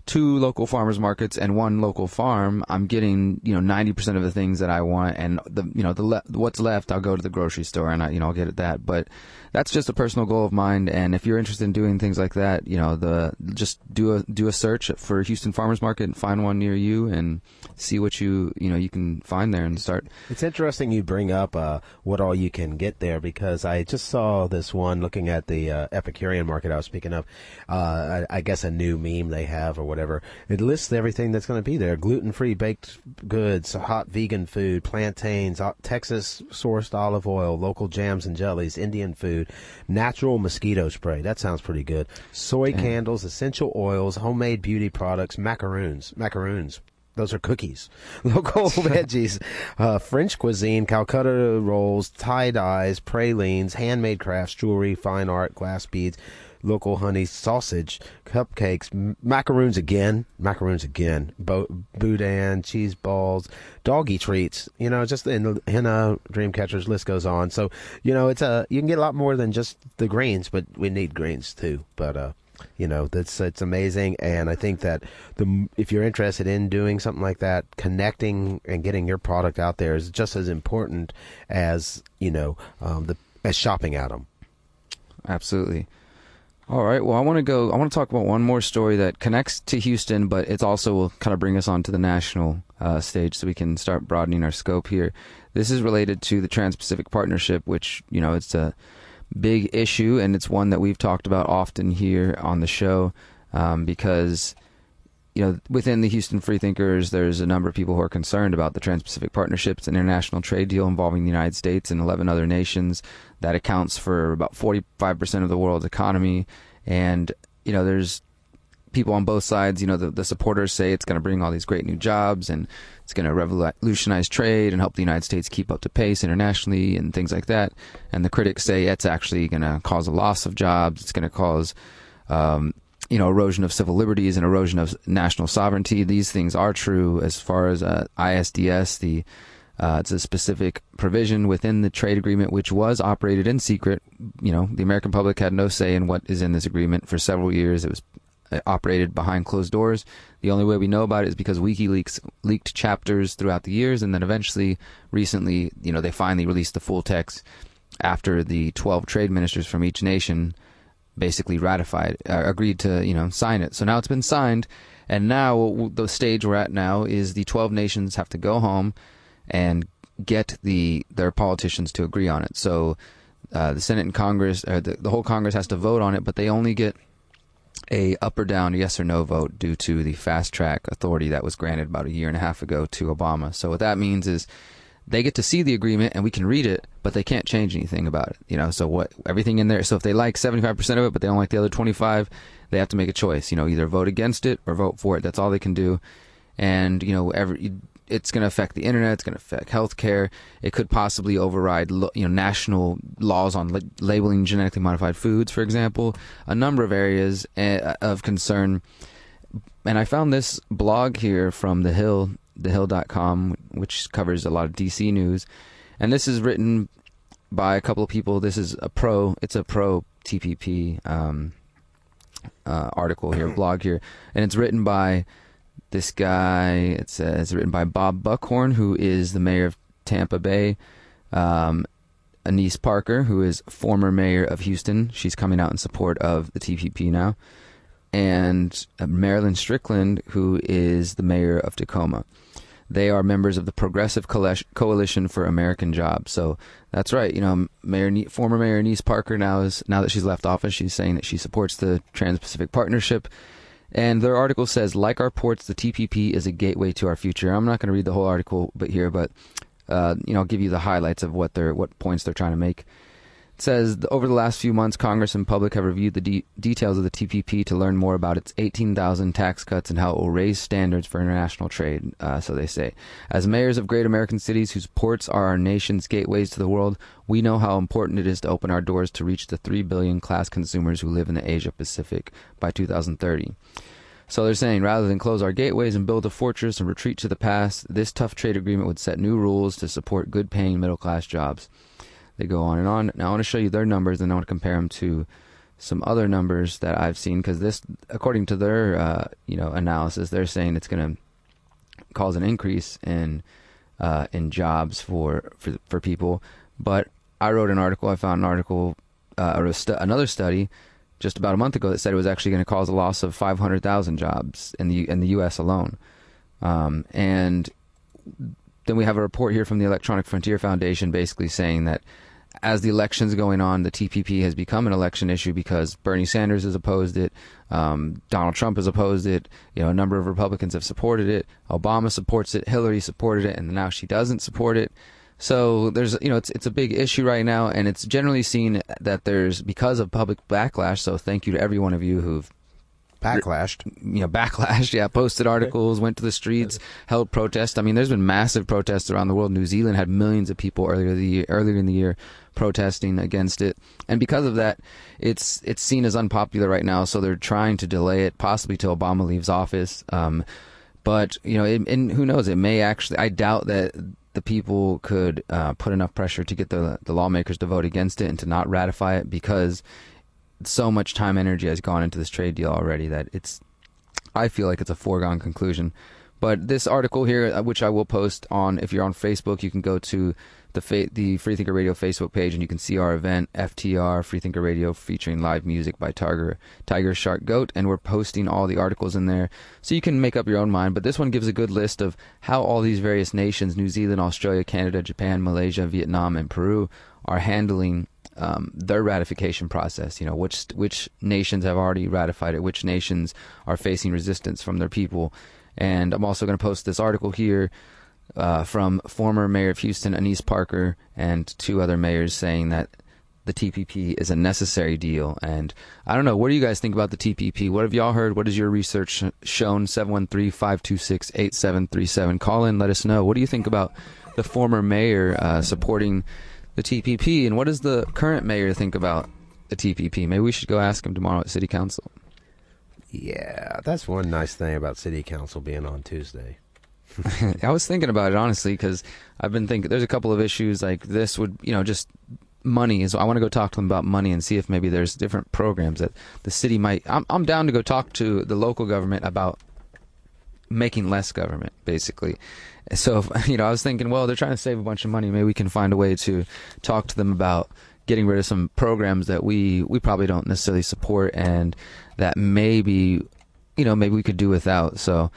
2 local farmers markets and 1 local farm, I'm getting 90% of the things that I want, and what's left I'll go to the grocery store and I'll get at that. But that's just a personal goal of mine, and if you're interested in doing things like that, just do a search for Houston Farmers Market and find one near you and see what you can find there and start. It's interesting you bring up what all you can get there, because I just saw this one looking at the Epicurean market I was speaking of. I guess a new meme they have or whatever. It lists everything that's going to be there: gluten-free baked goods, hot vegan food, plantains, Texas-sourced olive oil, local jams and jellies, Indian food, natural mosquito spray. That sounds pretty good. Soy candles, essential oils, homemade beauty products, macaroons. Those are cookies. Local veggies, French cuisine, Calcutta rolls, tie-dyes, pralines, handmade crafts, jewelry, fine art, glass beads, local honey, sausage, cupcakes, macaroons again, boudin, cheese balls, doggy treats, just henna, dream catchers, list goes on. So, it's you can get a lot more than just the greens, but we need greens too. But, it's amazing. And I think that if you're interested in doing something like that, connecting and getting your product out there is just as important as, as shopping at them. Absolutely. All right. Well, I want to talk about one more story that connects to Houston, but it also will kind of bring us onto the national stage so we can start broadening our scope here. This is related to the Trans-Pacific Partnership, which, it's a big issue, and it's one that we've talked about often here on the show because, within the Houston Freethinkers, there's a number of people who are concerned about the Trans-Pacific Partnership. It's an international trade deal involving the United States and 11 other nations that accounts for about 45% of the world's economy. And, there's people on both sides. The supporters say it's going to bring all these great new jobs and it's going to revolutionize trade and help the United States keep up to pace internationally and things like that. And the critics say it's actually going to cause a loss of jobs. It's going to cause erosion of civil liberties and erosion of national sovereignty. These things are true as far as ISDS. It's a specific provision within the trade agreement which was operated in secret. The American public had no say in what is in this agreement for several years. It was operated behind closed doors. The only way we know about it is because WikiLeaks leaked chapters throughout the years, and then eventually, recently, they finally released the full text after the 12 trade ministers from each nation basically agreed to, sign it. So now it's been signed, and now the stage we're at now is the 12 nations have to go home and get their politicians to agree on it. So the Senate and Congress, or the whole Congress has to vote on it, but they only get a up or down, yes or no vote due to the fast track authority that was granted about 1.5 years ago to Obama. So what that means is they get to see the agreement and we can read it, but they can't change anything about it. So everything in there. So if they like 75% of it, but they don't like the other 25, they have to make a choice. Either vote against it or vote for it. That's all they can do. And it's going to affect the internet. It's going to affect healthcare. It could possibly override, national laws on labeling genetically modified foods, for example. A number of areas of concern. And I found this blog here from The Hill, thehill.com, which covers a lot of DC news. And this is written by a couple of people. This is it's a pro TPP article here, blog here. And it's written by this guy. It's written by Bob Buckhorn, who is the mayor of Tampa Bay. Anise Parker, who is former mayor of Houston. She's coming out in support of the TPP now. And Marilyn Strickland, who is the mayor of Tacoma. They are members of the Progressive Coalition for American Jobs. So that's right. Former Mayor Anise Parker now that she's left office, she's saying that she supports the Trans-Pacific Partnership. And their article says, like our ports, the TPP is a gateway to our future. I'm not going to read the whole article, but I'll give you the highlights of what points they're trying to make. It says, over the last few months, Congress and public have reviewed the details of the TPP to learn more about its 18,000 tax cuts and how it will raise standards for international trade, so they say. As mayors of great American cities whose ports are our nation's gateways to the world, we know how important it is to open our doors to reach the 3 billion class consumers who live in the Asia-Pacific by 2030. So they're saying, rather than close our gateways and build a fortress and retreat to the past, this tough trade agreement would set new rules to support good-paying middle-class jobs. They go on and on. Now I want to show you their numbers, and I want to compare them to some other numbers that I've seen, because this, according to their analysis, they're saying it's going to cause an increase in jobs for people. But I wrote an article. I found an article, another study, just about a month ago that said it was actually going to cause a loss of 500,000 jobs in the U.S. alone, and then we have a report here from the Electronic Frontier Foundation basically saying that as the election's going on, the TPP has become an election issue because Bernie Sanders has opposed it, Donald Trump has opposed it, a number of Republicans have supported it, Obama supports it, Hillary supported it, and now she doesn't support it. So there's, it's a big issue right now, and it's generally seen that there's, because of public backlash, so thank you to every one of you who've backlash, posted articles, went to the streets, held protests. I mean, there's been massive protests around the world. New Zealand had millions of people earlier in the year protesting against it. And because of that, it's seen as unpopular right now, so they're trying to delay it, possibly till Obama leaves office. But, and who knows, it may actually, I doubt that the people could put enough pressure to get the lawmakers to vote against it and to not ratify it, because so much time and energy has gone into this trade deal already that I feel like it's a foregone conclusion. But this article here, which I will post on, if you're on Facebook, you can go to the Freethinker Radio Facebook page and you can see our event, FTR Freethinker Radio, featuring live music by TigerShark Goat, and we're posting all the articles in there so you can make up your own mind. But this one gives a good list of how all these various nations, New Zealand, Australia, Canada, Japan, Malaysia, Vietnam, and Peru, are handling their ratification process. Which nations have already ratified it, which nations are facing resistance from their people. And I'm also going to post this article here from former Mayor of Houston, Anise Parker, and 2 other mayors saying that the TPP is a necessary deal. And I don't know, what do you guys think about the TPP? What have y'all heard? What has your research shown? 713-526-8737. Call in, let us know. What do you think about the former mayor supporting the TPP, and what does the current mayor think about the TPP? Maybe we should go ask him tomorrow at City Council. Yeah, that's one nice thing about City Council being on Tuesday. I was thinking about it, honestly, because I've been thinking there's a couple of issues like this would, just money. So I want to go talk to them about money and see if maybe there's different programs that the city might. I'm down to go talk to the local government about making less government, basically. So, I was thinking, well, they're trying to save a bunch of money. Maybe we can find a way to talk to them about getting rid of some programs that we probably don't necessarily support, and that maybe we could do without. So,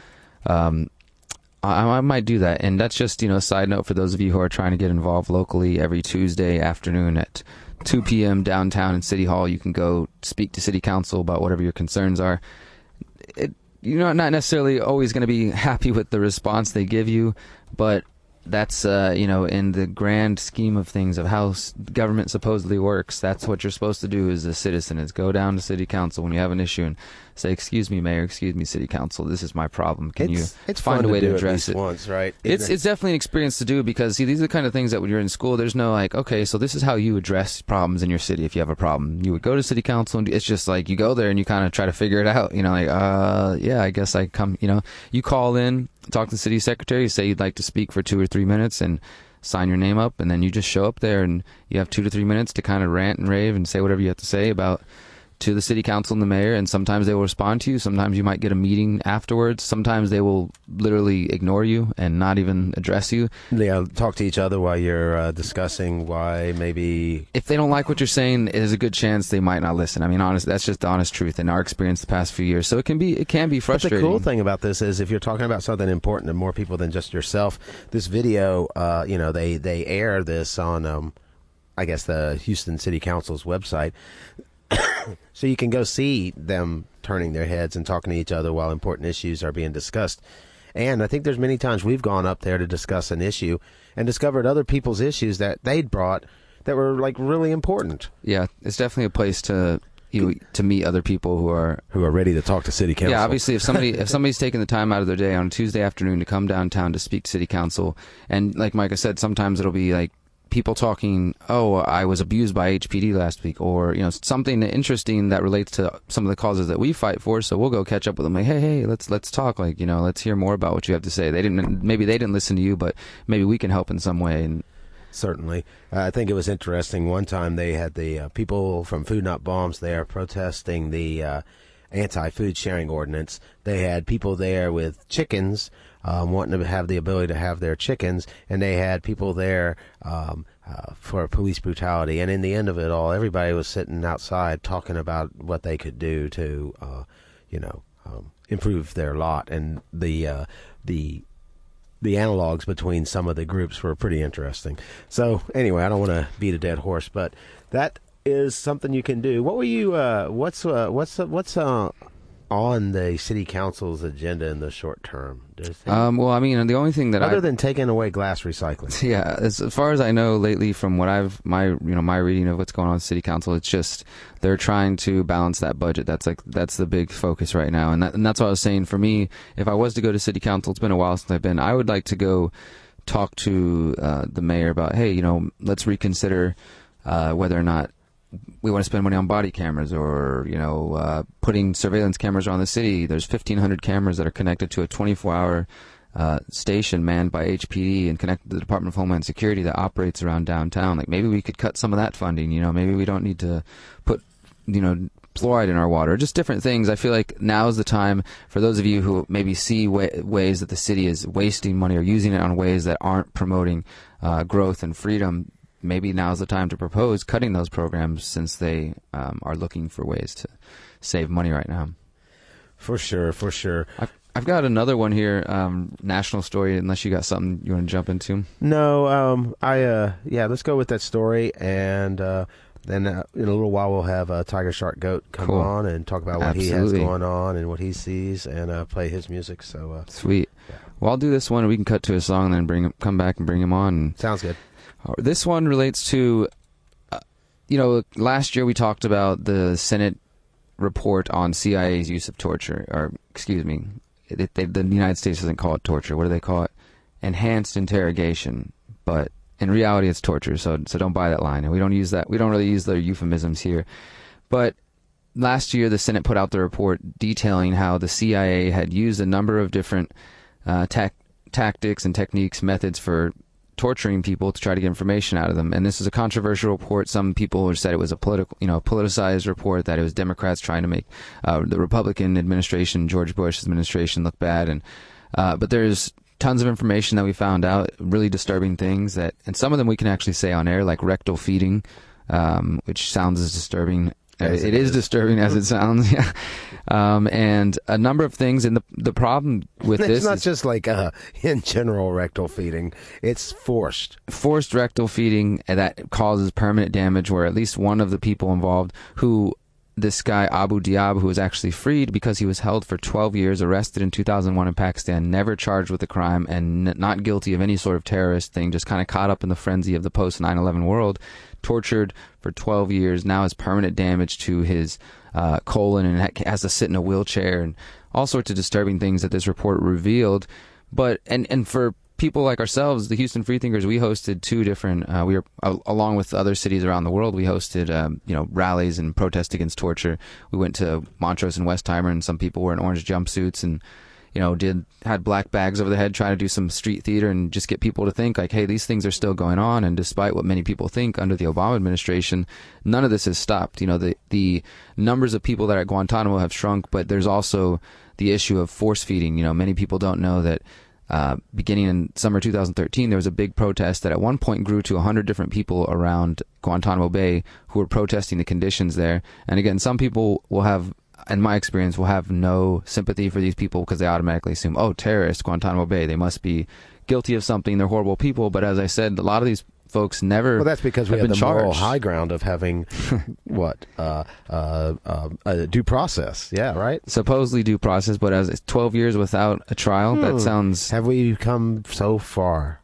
I might do that. And that's just, a side note for those of you who are trying to get involved locally. Every Tuesday afternoon at 2 p.m. downtown in City Hall, you can go speak to City Council about whatever your concerns are. You're not necessarily always going to be happy with the response they give you, but that's, in the grand scheme of things of how government supposedly works, that's what you're supposed to do as a citizen, is go down to City Council when you have an issue and say, excuse me, Mayor, excuse me, City Council, this is my problem. Can you find a way to address it? Once, right? It's definitely an experience to do, because, see, these are the kind of things that when you're in school, there's no okay, so this is how you address problems in your city if you have a problem. You would go to City Council, and it's just like you go there and you kind of try to figure it out. Yeah, I guess I come, you call in, talk to the city secretary, you say you'd like to speak for 2 or 3 minutes and sign your name up, and then you just show up there and you have 2 to 3 minutes to kind of rant and rave and say whatever you have to say about to the city council and the mayor, and sometimes they will respond to you. Sometimes you might get a meeting afterwards. Sometimes they will literally ignore you and not even address you. Yeah, talk to each other while you're discussing why maybe... If they don't like what you're saying, there's a good chance they might not listen. I mean, honest, that's just the honest truth in our experience the past few years. So it can be frustrating. But the cool thing about this is if you're talking about something important to more people than just yourself, this video, they air this on, I guess, the Houston City Council's website. So you can go see them turning their heads and talking to each other while important issues are being discussed. And I think there's many times we've gone up there to discuss an issue and discovered other people's issues that they'd brought that were like really important. Yeah, it's definitely a place to meet other people who are ready to talk to city council. Yeah, obviously if somebody's taking the time out of their day on a Tuesday afternoon to come downtown to speak to city council, and like Micah said, sometimes it'll be like people talking, oh, I was abused by HPD last week, or something interesting that relates to some of the causes that we fight for. So we'll go catch up with them, like, hey, let's talk, like, let's hear more about what you have to say. Maybe they didn't listen to you, but maybe we can help in some way. And certainly, I think it was interesting. One time they had the people from Food Not Bombs there protesting the anti-food sharing ordinance. They had people there with chickens, wanting to have the ability to have their chickens, and they had people there for police brutality. And in the end of it all, everybody was sitting outside talking about what they could do to, improve their lot. And the analogs between some of the groups were pretty interesting. So anyway, I don't want to beat a dead horse, but that is something you can do. What were you? What's on the city council's agenda in the short term? Well, I mean, the only thing that other than taking away glass recycling. Yeah, as far as I know lately, from what my reading of what's going on with city council, it's just they're trying to balance that budget. That's the big focus right now, and that's what I was saying. For me, if I was to go to city council, it's been a while since I've been. I would like to go talk to the mayor about, hey, let's reconsider whether or not we want to spend money on body cameras, or putting surveillance cameras around the city. There's 1,500 cameras that are connected to a 24-hour station manned by HPD and connected to the Department of Homeland Security that operates around downtown. Like, maybe we could cut some of that funding. Maybe we don't need to put fluoride in our water. Just different things. I feel like now is the time for those of you who maybe see ways that the city is wasting money or using it on ways that aren't promoting growth and freedom. Maybe now's the time to propose cutting those programs, since they are looking for ways to save money right now. For sure. I've got another one here, national story, unless you got something you want to jump into. No, let's go with that story, and then in a little while we'll have TigerShark Goat come on and talk about what he has going on and what he sees, and play his music. So sweet. Yeah. Well, I'll do this one, and we can cut to a song, and then come back and bring him on. Sounds good. This one relates to, last year we talked about the Senate report on CIA's use of torture, or excuse me, the United States doesn't call it torture. What do they call it? Enhanced interrogation. But in reality, it's torture. So don't buy that line. And we don't use that. We don't really use the euphemisms here. But last year, the Senate put out the report detailing how the CIA had used a number of different tactics and techniques, methods for torturing people to try to get information out of them. And this is a controversial report. Some people said it was a politicized report, that it was Democrats trying to make the Republican administration, George Bush's administration, look bad. And but there's tons of information that we found out, really disturbing things and some of them we can actually say on air, like rectal feeding, which sounds as disturbing. It is disturbing as it sounds, yeah. And a number of things, and the problem with this it's not just like in general rectal feeding. It's forced rectal feeding that causes permanent damage, where at least one of the people involved, this guy Abu Diab, who was actually freed because he was held for 12 years, arrested in 2001 in Pakistan, never charged with a crime, and not guilty of any sort of terrorist thing, just kind of caught up in the frenzy of the post 9/11 world, tortured for 12 years, now has permanent damage to his colon, and has to sit in a wheelchair, and all sorts of disturbing things that this report revealed. But and for people like ourselves, the Houston Freethinkers, we hosted two different, we were, along with other cities around the world, we hosted, rallies and protests against torture. We went to Montrose and Westheimer, and some people were in orange jumpsuits, and, had black bags over their head, trying to do some street theater and just get people to think like, hey, these things are still going on. And despite what many people think under the Obama administration, none of this has stopped. The numbers of people that are at Guantanamo have shrunk, but there's also the issue of force feeding. Many people don't know that beginning in summer 2013, there was a big protest that at one point grew to 100 different people around Guantanamo Bay who were protesting the conditions there. And again, some people will have, in my experience, will have no sympathy for these people because they automatically assume, oh, terrorists, Guantanamo Bay, they must be guilty of something, they're horrible people. But as I said, a lot of these folks never. Well, that's because we have the charged. moral high ground of having a due process. Yeah, right. Supposedly due process, but as 12 years without a trial, that sounds. Have we come so far?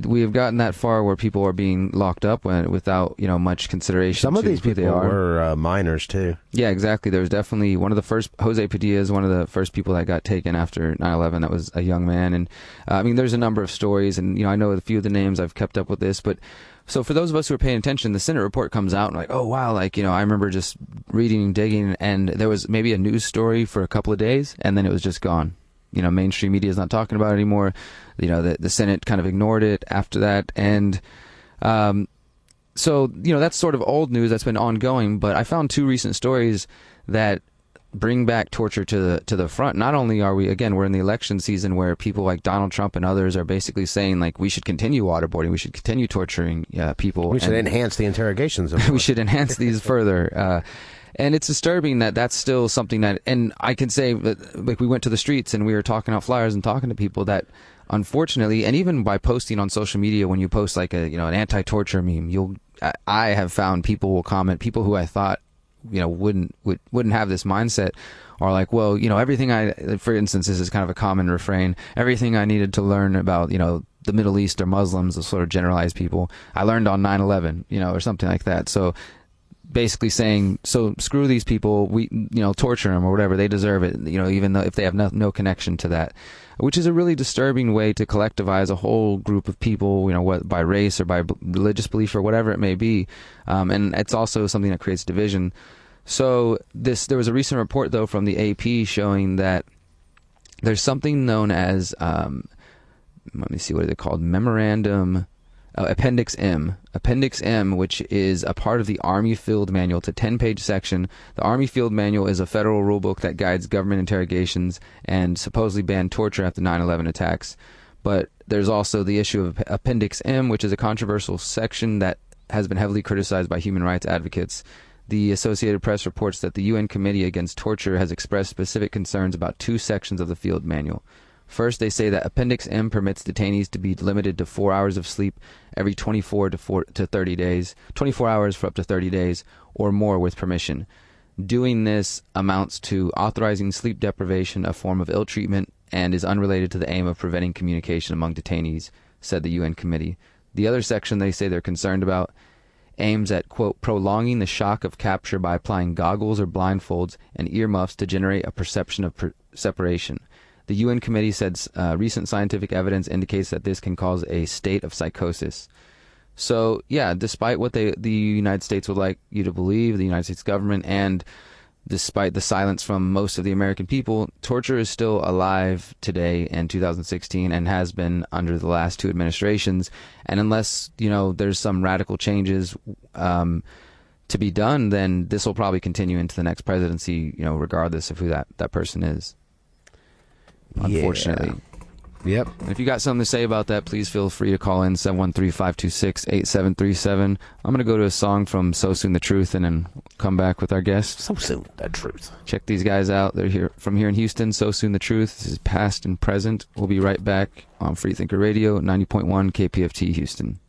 We have gotten that far where people are being locked up without much consideration. Some of these who people they are. were minors too. Yeah, exactly. There was definitely one of the first. Jose Padilla is one of the first people that got taken after 9/11. That was a young man, and there's a number of stories, and I know a few of the names. I've kept up with this, but so for those of us who are paying attention, the Senate report comes out and like, oh wow, I remember just reading and digging, and there was maybe a news story for a couple of days, and then it was just gone. Mainstream media is not talking about it anymore. The Senate kind of ignored it after that. And so, that's sort of old news that's been ongoing. But I found two recent stories that bring back torture to the front. Not only are we're in the election season where people like Donald Trump and others are basically saying, like, we should continue waterboarding, we should continue torturing people. We should enhance the interrogations. We should enhance these further. And it's disturbing that that's still something that, and I can say that, like, we went to the streets and we were talking out flyers and talking to people that, unfortunately, and even by posting on social media, when you post like an anti-torture meme, I have found people will comment, people who I thought, wouldn't have this mindset are like, well, everything for instance, this is kind of a common refrain, everything I needed to learn about, the Middle East or Muslims, the sort of generalized people, I learned on 9/11, or something like that. So basically saying, so screw these people, we torture them or whatever, they deserve it, even though if they have no connection to that, which is a really disturbing way to collectivize a whole group of people, by race or by religious belief or whatever it may be, and it's also something that creates division. So there was a recent report though from the AP showing that there's something known as let me see, what are they called, memorandum. Appendix M. Appendix M, which is a part of the Army Field Manual. It's a 10-page section. The Army Field Manual is a federal rulebook that guides government interrogations and supposedly banned torture after 9/11 attacks. But there's also the issue of Appendix M, which is a controversial section that has been heavily criticized by human rights advocates. The Associated Press reports that the UN Committee Against Torture has expressed specific concerns about two sections of the field manual. First, they say that Appendix M permits detainees to be limited to 4 hours of sleep every 24 to 30 days, 24 hours for up to 30 days, or more with permission. Doing this amounts to authorizing sleep deprivation, a form of ill treatment, and is unrelated to the aim of preventing communication among detainees, said the UN committee. The other section they say they're concerned about aims at, quote, prolonging the shock of capture by applying goggles or blindfolds and earmuffs to generate a perception of separation. The UN committee said recent scientific evidence indicates that this can cause a state of psychosis. So, yeah, despite what the United States would like you to believe, the United States government, and despite the silence from most of the American people, torture is still alive today in 2016 and has been under the last two administrations. And unless, there's some radical changes to be done, then this will probably continue into the next presidency, regardless of who that person is. Unfortunately. Yep. And if you got something to say about that, please feel free to call in 713-526-8737. I'm going to go to a song from So Soon the Truth and then come back with our guest. So Soon the Truth. Check these guys out. They're here from here in Houston. So Soon the Truth. This is past and present. We'll be right back on Freethinker Radio, 90.1 KPFT Houston.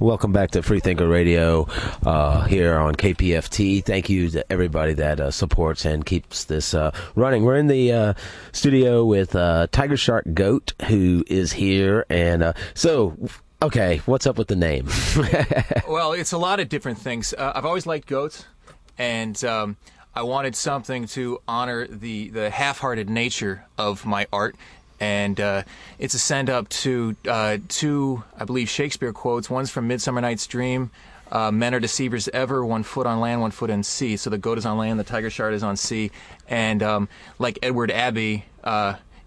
Welcome back to Freethinker Radio here on KPFT. Thank you to everybody that supports and keeps this running. We're in the studio with TigerShark Goat, who is here. And okay, what's up with the name? Well, it's a lot of different things. I've always liked goats, and I wanted something to honor the half-hearted nature of my art. And it's a send-up to two, I believe, Shakespeare quotes. One's from Midsummer Night's Dream. Men are deceivers ever, 1 foot on land, 1 foot on sea. So the goat is on land, the tiger shark is on sea. And like Edward Abbey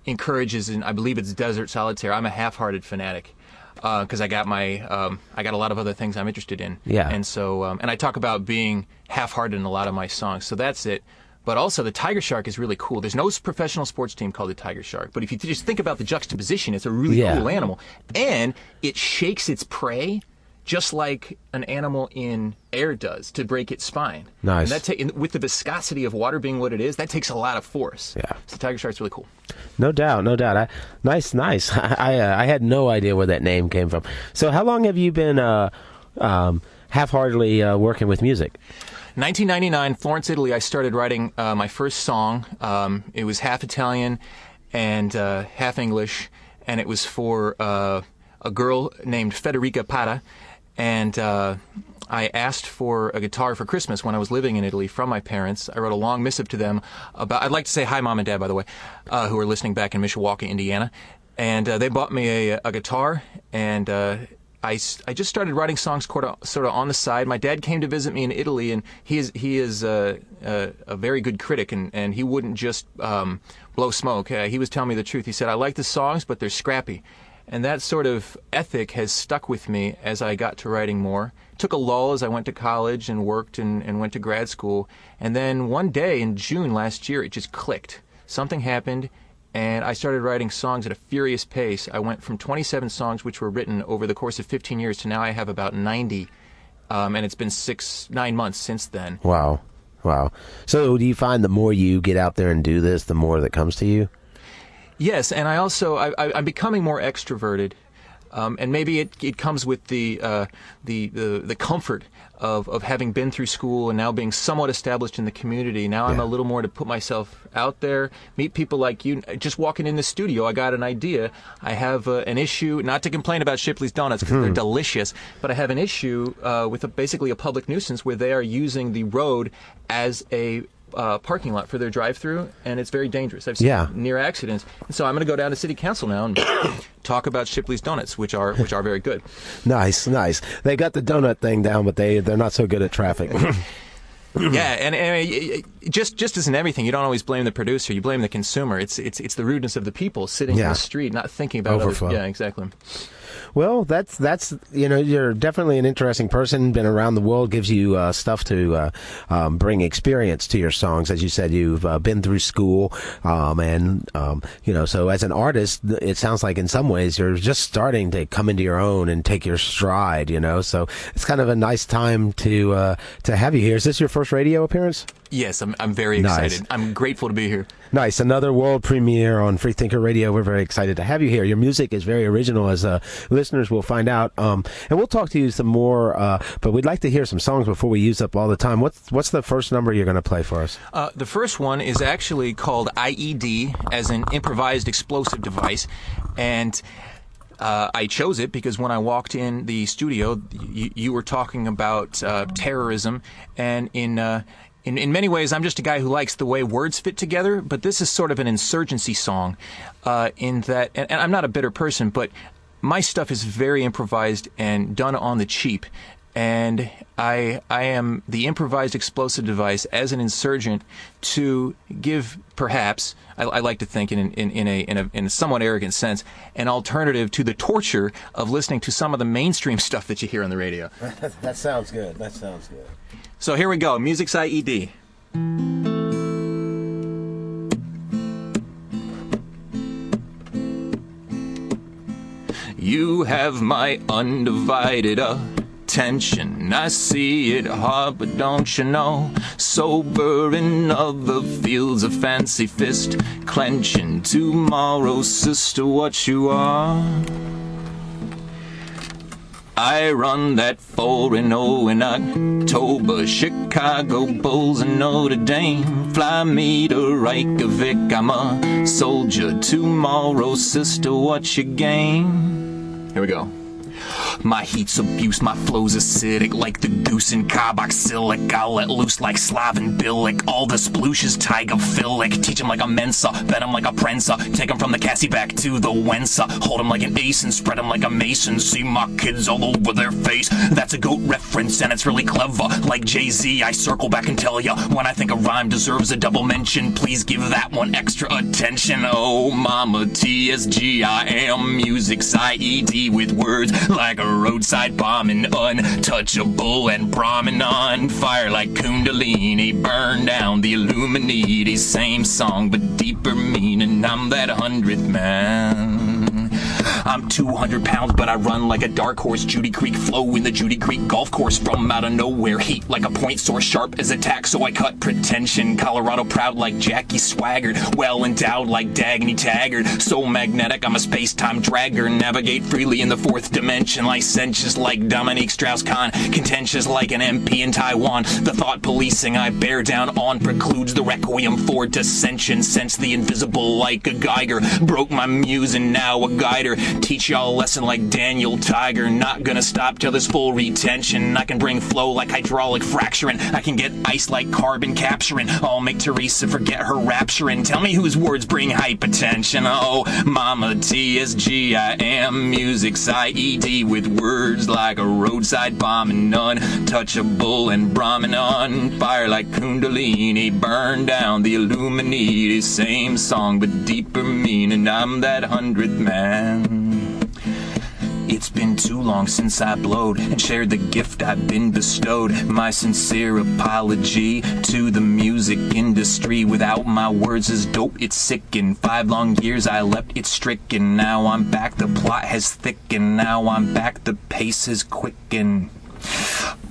encourages, and I believe it's desert solitaire, I'm a half-hearted fanatic. Because I got a lot of other things I'm interested in. Yeah. And so, and I talk about being half-hearted in a lot of my songs. So that's it. But also, the TigerShark is really cool. There's no professional sports team called the TigerShark. But if you just think about the juxtaposition, it's a really cool animal. And it shakes its prey just like an animal in air does to break its spine. Nice. And with the viscosity of water being what it is, that takes a lot of force. Yeah. So the TigerShark's really cool. No doubt. Nice. I had no idea where that name came from. So how long have you been half-heartedly working with music? 1999, Florence, Italy, I started writing my first song. It was half Italian and half English, and it was for a girl named Federica Pata. And I asked for a guitar for Christmas when I was living in Italy from my parents. I wrote a long missive to them about, I'd like to say hi, Mom and Dad, by the way, who are listening back in Mishawaka, Indiana. And they bought me a guitar, and I just started writing songs sort of on the side. My dad came to visit me in Italy, and he is a very good critic, and he wouldn't just blow smoke. He was telling me the truth. He said, I like the songs, but they're scrappy. And that sort of ethic has stuck with me as I got to writing more. Took a lull as I went to college and worked and went to grad school. And then one day in June last year, it just clicked. Something happened, and I started writing songs at a furious pace. I went from 27 songs, which were written over the course of 15 years, to now I have about 90. And it's been 9 months since then. Wow. So do you find the more you get out there and do this, the more that comes to you? Yes, and I'm becoming more extroverted, and maybe it comes with the comfort of having been through school and now being somewhat established in the community. Now I'm a little more to put myself out there, meet people like you. Just walking in the studio, I got an idea. I have an issue, not to complain about Shipley's Donuts because they're delicious, but I have an issue with basically a public nuisance where they are using the road as a parking lot for their drive-through, and it's very dangerous. I've seen near accidents, and so I'm going to go down to City Council now and talk about Shipley's Donuts, which are very good. Nice. They got the donut thing down, but they're not so good at traffic. Yeah, and just as in everything, you don't always blame the producer; you blame the consumer. It's the rudeness of the people sitting in the street, not thinking about overflow. Yeah, exactly. Well, that's you're definitely an interesting person. Been around the world, gives you stuff to bring experience to your songs. As you said, you've been through school, and so as an artist, it sounds like in some ways you're just starting to come into your own and take your stride. So it's kind of a nice time to have you here. Is this your first radio appearance? Yes, I'm very excited. Nice. I'm grateful to be here. Nice. Another world premiere on Freethinker Radio. We're very excited to have you here. Your music is very original, as listeners will find out. And we'll talk to you some more, but we'd like to hear some songs before we use up all the time. What's the first number you're going to play for us? The first one is actually called IED, as an improvised explosive device. And I chose it because when I walked in the studio, you were talking about terrorism, and in many ways, I'm just a guy who likes the way words fit together, but this is sort of an insurgency song in that, and I'm not a bitter person, but my stuff is very improvised and done on the cheap. And I am the improvised explosive device as an insurgent to give, perhaps, I like to think in a somewhat arrogant sense, an alternative to the torture of listening to some of the mainstream stuff that you hear on the radio. That sounds good. So here we go. Music's IED. You have my undivided attention. I see it hard, but don't you know? Sober in other fields, a fancy fist clenching. Tomorrow, sister, what you are. I run that 4-0 in October. Chicago Bulls and Notre Dame. Fly me to Reykjavik. I'm a soldier. Tomorrow, sister, what's your game? Here we go. My heat's abuse, my flow's acidic, like the goose in carboxylic. I'll let loose like Slaven Bilic. All the splooshes tigophilic. Teach him like a Mensa, bet him like a Prensa. Take him from the Cassie back to the Wensa. Hold him like an ace and spread him like a mason. See my kids all over their face. That's a goat reference and it's really clever. Like Jay-Z, I circle back and tell ya when I think a rhyme deserves a double mention. Please give that one extra attention. Oh, mama, TSG, I am music's IED with words like a roadside bombing, untouchable and Brahmin on fire like Kundalini. Burn down the Illuminati. Same song but deeper meaning. I'm that 100th man. I'm 200 pounds, but I run like a dark horse. Judy Creek flow in the Judy Creek golf course. From out of nowhere, heat like a point source, sharp as attack, so I cut pretension. Colorado proud like Jackie Swaggart, well endowed like Dagny Taggart. So magnetic, I'm a space-time dragger. Navigate freely in the fourth dimension. Licentious like Dominique Strauss-Kahn, contentious like an MP in Taiwan. The thought policing I bear down on precludes the requiem for dissension. Sense the invisible like a Geiger. Broke my muse and now a guider. Teach y'all a lesson like Daniel Tiger. Not gonna stop till there's full retention. I can bring flow like hydraulic fracturing. I can get ice like carbon capturing. I'll make Teresa forget her rapturing. Tell me whose words bring hypertension. Oh, mama, TSG, I am music's IED with words like a roadside bombing, untouchable and Brahmin on fire like Kundalini. Burn down the Illuminati. Same song but deeper meaning. I'm that 100th man. It's been too long since I blowed and shared the gift I've been bestowed. My sincere apology to the music industry. Without my words is dope, it's sickened. 5 long years I leapt, it's stricken. Now I'm back, the plot has thickened. Now I'm back, the pace has quickened.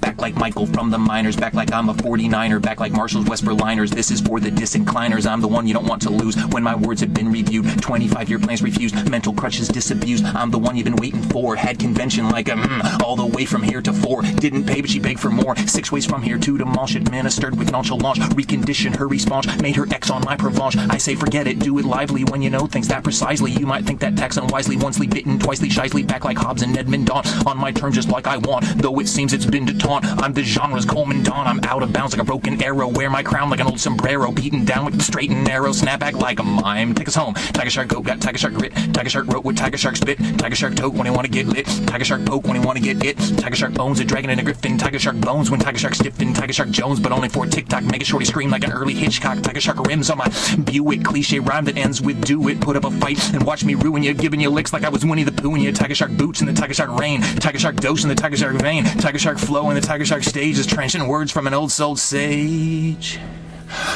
Back like Michael from the minors, back like I'm a 49er, back like Marshall's West Berliners. This is for the disincliners, I'm the one you don't want to lose. When my words have been reviewed, 25-year plans refused, mental crutches disabused. I'm the one you've been waiting for, had convention like a all the way from here to 4. Didn't pay but she begged for more, 6 ways from here to demolish. Administered with nonchalance, reconditioned her response, made her X on my Provence. I say forget it, do it lively when you know things that precisely. You might think that tax unwisely, oncely bitten, twicely shicely, back like Hobbs and Edmund Dawn. On my terms just like I want, though it seems it's been to taunt. I'm the genre's Coleman Dawn. I'm out of bounds like a broken arrow. Wear my crown like an old sombrero. Beaten down with the straight and narrow. Snap back like a mime. Take us home. TigerShark goat got TigerShark grit. TigerShark wrote with TigerShark spit. TigerShark tote when he wanna get lit. TigerShark poke when he wanna get it. TigerShark owns a dragon and a griffin. TigerShark bones when TigerShark stiffin. TigerShark Jones, but only for TikTok. Make a shorty scream like an early Hitchcock. TigerShark rims on my Buick. Cliche rhyme that ends with do it. Put up a fight and watch me ruin you. Giving you licks like I was Winnie the Pooh in you. TigerShark boots in the TigerShark rain. TigerShark dose in the TigerShark vein. TigerShark flow in the TigerShark stage is trenchant words from an old soul sage.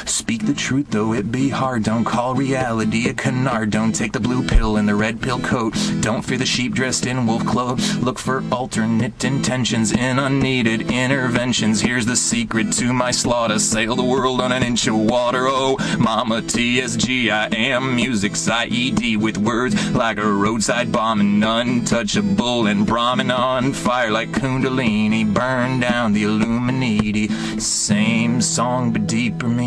Speak the truth though it be hard. Don't call reality a canard. Don't take the blue pill in the red pill coat. Don't fear the sheep dressed in wolf clothes. Look for alternate intentions in unneeded interventions. Here's the secret to my slaughter. Sail the world on an inch of water. Oh, mama, TSG, I am music's IED with words like a roadside bombing, untouchable and Brahmin on fire like Kundalini. Burn down the Illuminati. Same song but deeper meaning.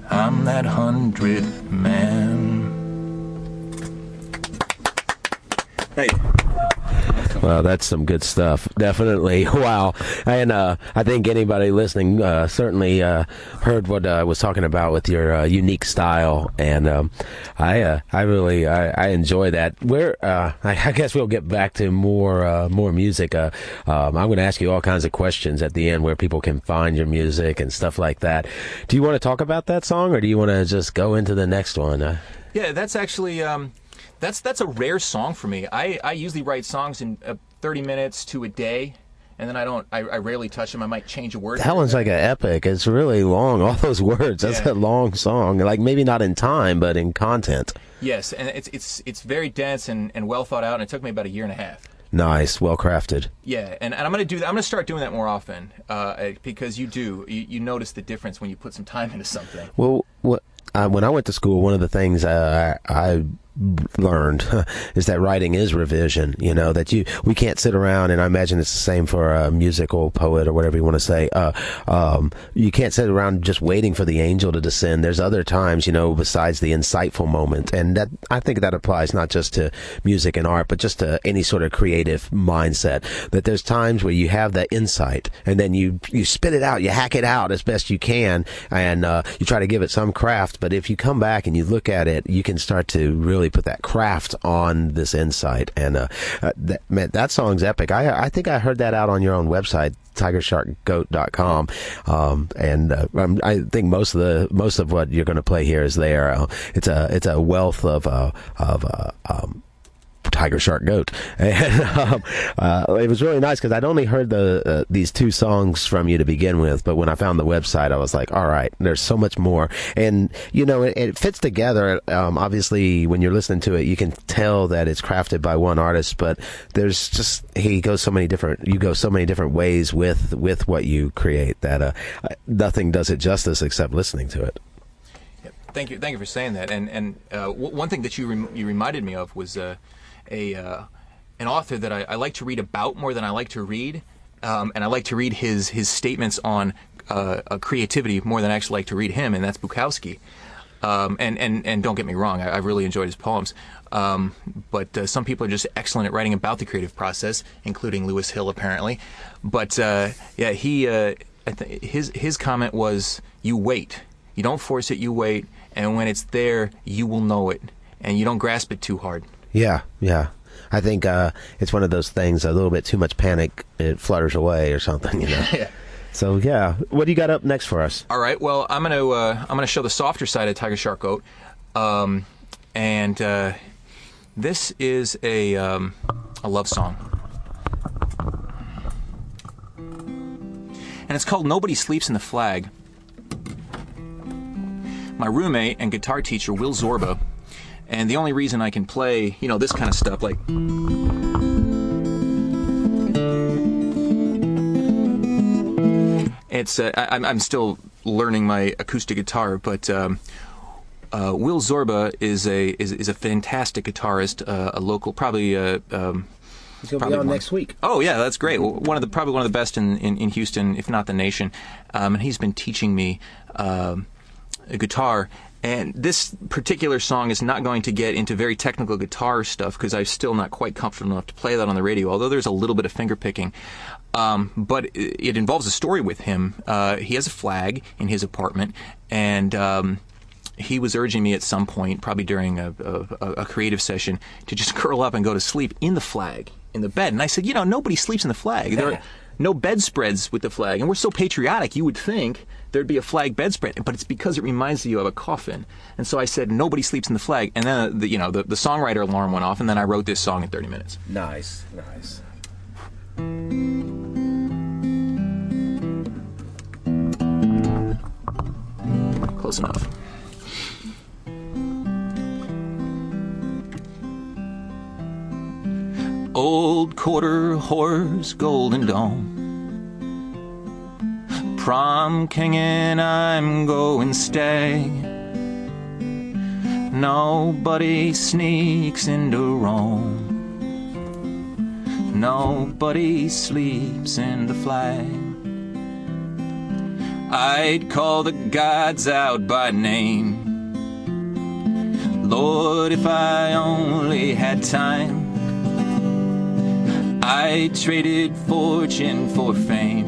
I'm that 100th man. Hey. Well, that's some good stuff. Definitely. Wow. And I think anybody listening certainly heard what I was talking about with your unique style. And I really enjoy that. I guess we'll get back to more music. I'm going to ask you all kinds of questions at the end where people can find your music and stuff like that. Do you want to talk about that song, or do you want to just go into the next one? Yeah, that's actually... That's a rare song for me. I usually write songs in 30 minutes to a day, and then I rarely touch them. I might change a word. That one's like an epic. It's really long, all those words. That's a long song. Like maybe not in time, but in content. Yes, and it's very dense and well thought out, and it took me about a year and a half. Nice, well crafted. Yeah, and I'm gonna start doing that more often because you notice the difference when you put some time into something. Well, when I went to school, one of the things I learned is that writing is revision. You know, that we can't sit around, and I imagine it's the same for a musical poet or whatever you want to say. You can't sit around just waiting for the angel to descend. There's other times, you know, besides the insightful moment, and that I think that applies not just to music and art, but just to any sort of creative mindset. That there's times where you have that insight, and then you spit it out, you hack it out as best you can, and you try to give it some craft. But if you come back and you look at it, you can start to really put that craft on this insight. And that song's epic. I think I heard that out on your own website, TigerSharkGoat.com, and I think most of what you're going to play here is there. It's a wealth of Tiger Shark Goat, and it was really nice because I'd only heard these two songs from you to begin with, but when I found the website, I was like, all right, there's so much more, and you know, it fits together. Obviously, when you're listening to it, you can tell that it's crafted by one artist, but there's just you go so many different ways with what you create that nothing does it justice except listening to it. Thank you for saying that. And one thing that you reminded me of was an author that I like to read about more than I like to read, and I like to read his statements on creativity more than I actually like to read him, and that's Bukowski. And don't get me wrong, I really enjoyed his poems. But some people are just excellent at writing about the creative process, including Lewis Hill apparently. But yeah, his comment was, "You wait. You don't force it. You wait, and when it's there, you will know it, and you don't grasp it too hard." Yeah. I think it's one of those things, a little bit too much panic, it flutters away or something, you know. Yeah. So, yeah. What do you got up next for us? All right. Well, I'm gonna show the softer side of Tiger Shark Goat. And this is a love song. And it's called Nobody Sleeps in the Flag. My roommate and guitar teacher, Will Zorba, and the only reason I can play, you know, this kind of stuff, like... I'm still learning my acoustic guitar, but Will Zorba is a fantastic guitarist, a local, probably... He's going to be on next week. Oh yeah, that's great. Probably one of the best in Houston, if not the nation. And he's been teaching me a guitar. And this particular song is not going to get into very technical guitar stuff because I'm still not quite comfortable enough to play that on the radio, although there's a little bit of finger picking. But it involves a story with him. He has a flag in his apartment, and he was urging me at some point, probably during a creative session, to just curl up and go to sleep in the flag, in the bed. And I said, you know, nobody sleeps in the flag. There are no bedspreads with the flag. And we're so patriotic, you would think there'd be a flag bedspread, but it's because it reminds you of a coffin. And so I said, nobody sleeps in the flag. And then, the songwriter alarm went off, and then I wrote this song in 30 minutes. Nice. Close enough. Old quarter horse, golden dome, prom king and I'm going stay. Nobody sneaks into Rome, nobody sleeps in the flag. I'd call the gods out by name, Lord, if I only had time. I traded fortune for fame,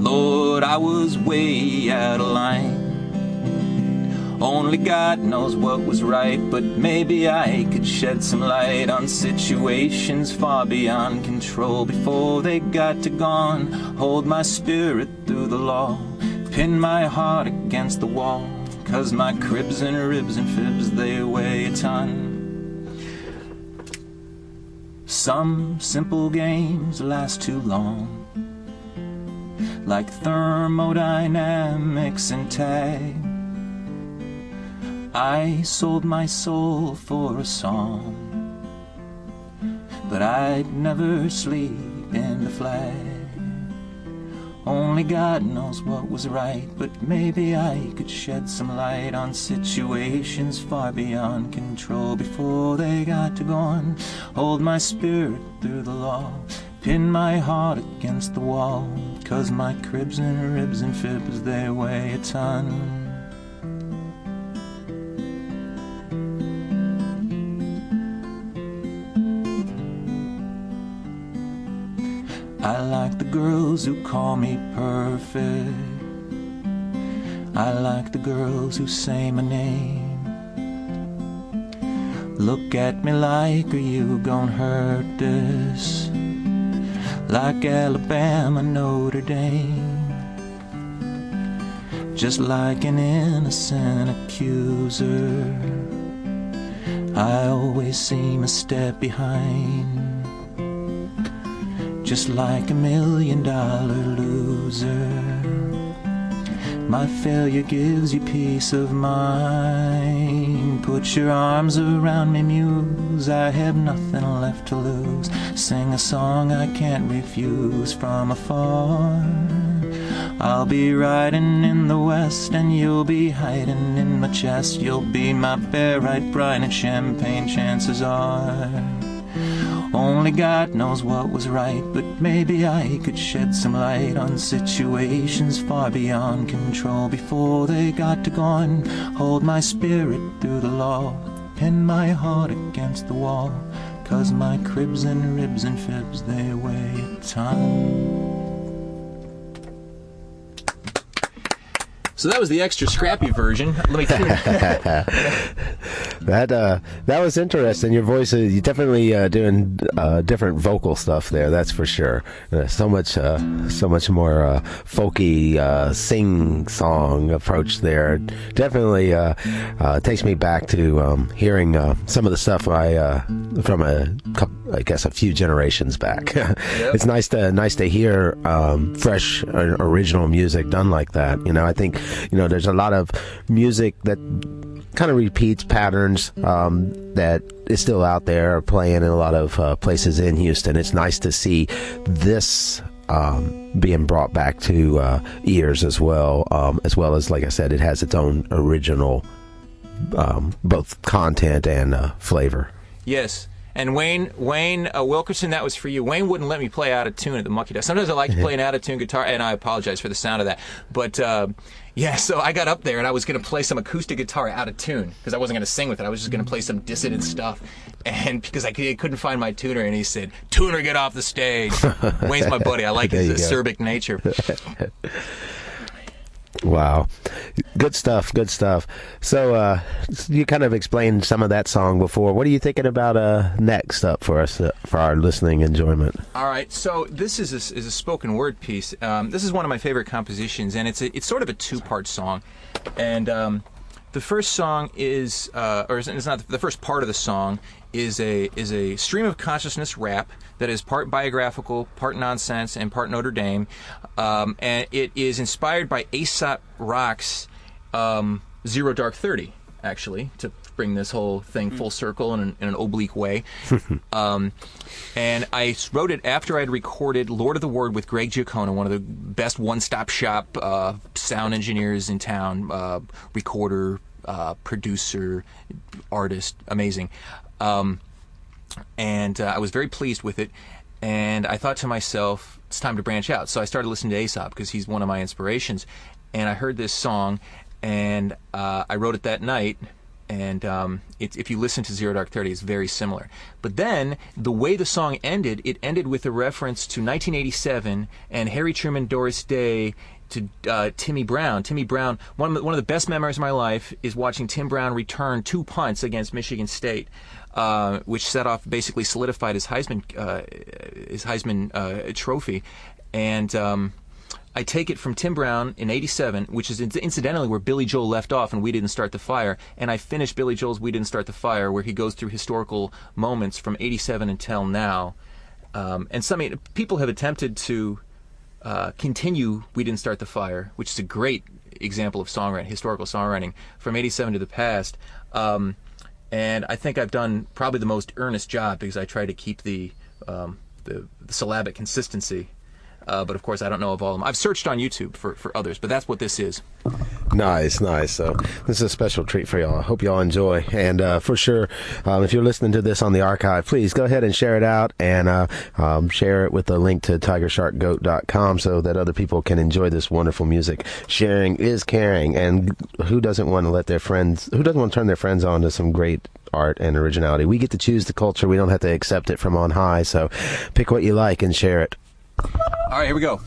Lord, I was way out of line. Only God knows what was right, but maybe I could shed some light on situations far beyond control before they got to gone. Hold my spirit through the law, pin my heart against the wall, 'cause my cribs and ribs and fibs, they weigh a ton. Some simple games last too long, like thermodynamics and tag. I sold my soul for a song, but I'd never sleep in the flag. Only God knows what was right, but maybe I could shed some light on situations far beyond control before they got to gone. Hold my spirit through the law, pin my heart against the wall, 'cause my cribs and ribs and fibs, they weigh a ton. I like the girls who call me perfect. I like the girls who say my name. Look at me like, are you gon' hurt this? Like Alabama, Notre Dame. Just like an innocent accuser, I always seem a step behind. Just like $1 million loser, my failure gives you peace of mind. Put your arms around me, muse, I have nothing left to lose. Sing a song I can't refuse from afar. I'll be riding in the west and you'll be hiding in my chest. You'll be my bear, right, brine and champagne, chances are. Only God knows what was right, but maybe I could shed some light on situations far beyond control before they got to gone. Hold my spirit through the law, pin my heart against the wall, 'cause my cribs and ribs and fibs, they weigh a ton. So that was the extra scrappy version. Let me tell you. That was interesting. Your voice, you definitely doing different vocal stuff there. That's for sure. So much more folky sing-song approach there. Definitely takes me back to hearing some of the stuff from I guess a few generations back. Yep. It's nice to hear fresh original music done like that. You know, I think there's a lot of music that kind of repeats patterns that is still out there playing in a lot of places in Houston. It's nice to see this being brought back to ears as well as, like I said, it has its own original both content and flavor. Yes. And Wayne Wilkerson, that was for you. Wayne wouldn't let me play out of tune at the Monkey Dust. Sometimes I like to play an out of tune guitar, and I apologize for the sound of that. But yeah, so I got up there and I was going to play some acoustic guitar out of tune because I wasn't going to sing with it. I was just going to play some dissident stuff. And because I couldn't find my tuner, and he said, "Tuner, get off the stage." Wayne's my buddy. I like his acerbic nature. Wow. Good stuff. So you kind of explained some of that song before. What are you thinking about next up for us, for our listening enjoyment? All right, so this is a spoken word piece. This is one of my favorite compositions, and it's sort of a two-part song. And the first song is, or it's not the first part of the song, is a stream of consciousness rap that is part biographical, part nonsense, and part Notre Dame. And it is inspired by Aesop Rock's Zero Dark 30, actually, to bring this whole thing full circle in an oblique way. And I wrote it after I'd recorded Lord of the Word with Greg Giacono, one of the best one-stop shop sound engineers in town, recorder, producer, artist, amazing. And I was very pleased with it, and I thought to myself, it's time to branch out. So I started listening to Aesop because he's one of my inspirations, and I heard this song, and I wrote it that night. And if you listen to Zero Dark 30, it's very similar. But then the way the song ended, it ended with a reference to 1987 and Harry Truman, Doris Day, to Timmy Brown. Timmy Brown, one of the best memories of my life is watching Tim Brown return 2 punts against Michigan State, which basically solidified his Heisman trophy. And I take it from Tim Brown in '87, which is incidentally where Billy Joel left off and We Didn't Start the Fire, and I finish Billy Joel's We Didn't Start the Fire, where he goes through historical moments from '87 until now. And some people have attempted to continue We Didn't Start the Fire, which is a great example of songwriting, historical songwriting, from '87 to the past. And I think I've done probably the most earnest job because I try to keep the syllabic consistency. But of course, I don't know of all of them. I've searched on YouTube for others, but that's what this is. Nice. So this is a special treat for y'all. I hope y'all enjoy. And for sure, if you're listening to this on the archive, please go ahead and share it out and share it with a link to TigerSharkGoat.com so that other people can enjoy this wonderful music. Sharing is caring, and who doesn't want to turn their friends on to some great art and originality? We get to choose the culture. We don't have to accept it from on high. So pick what you like and share it. All right, here we go.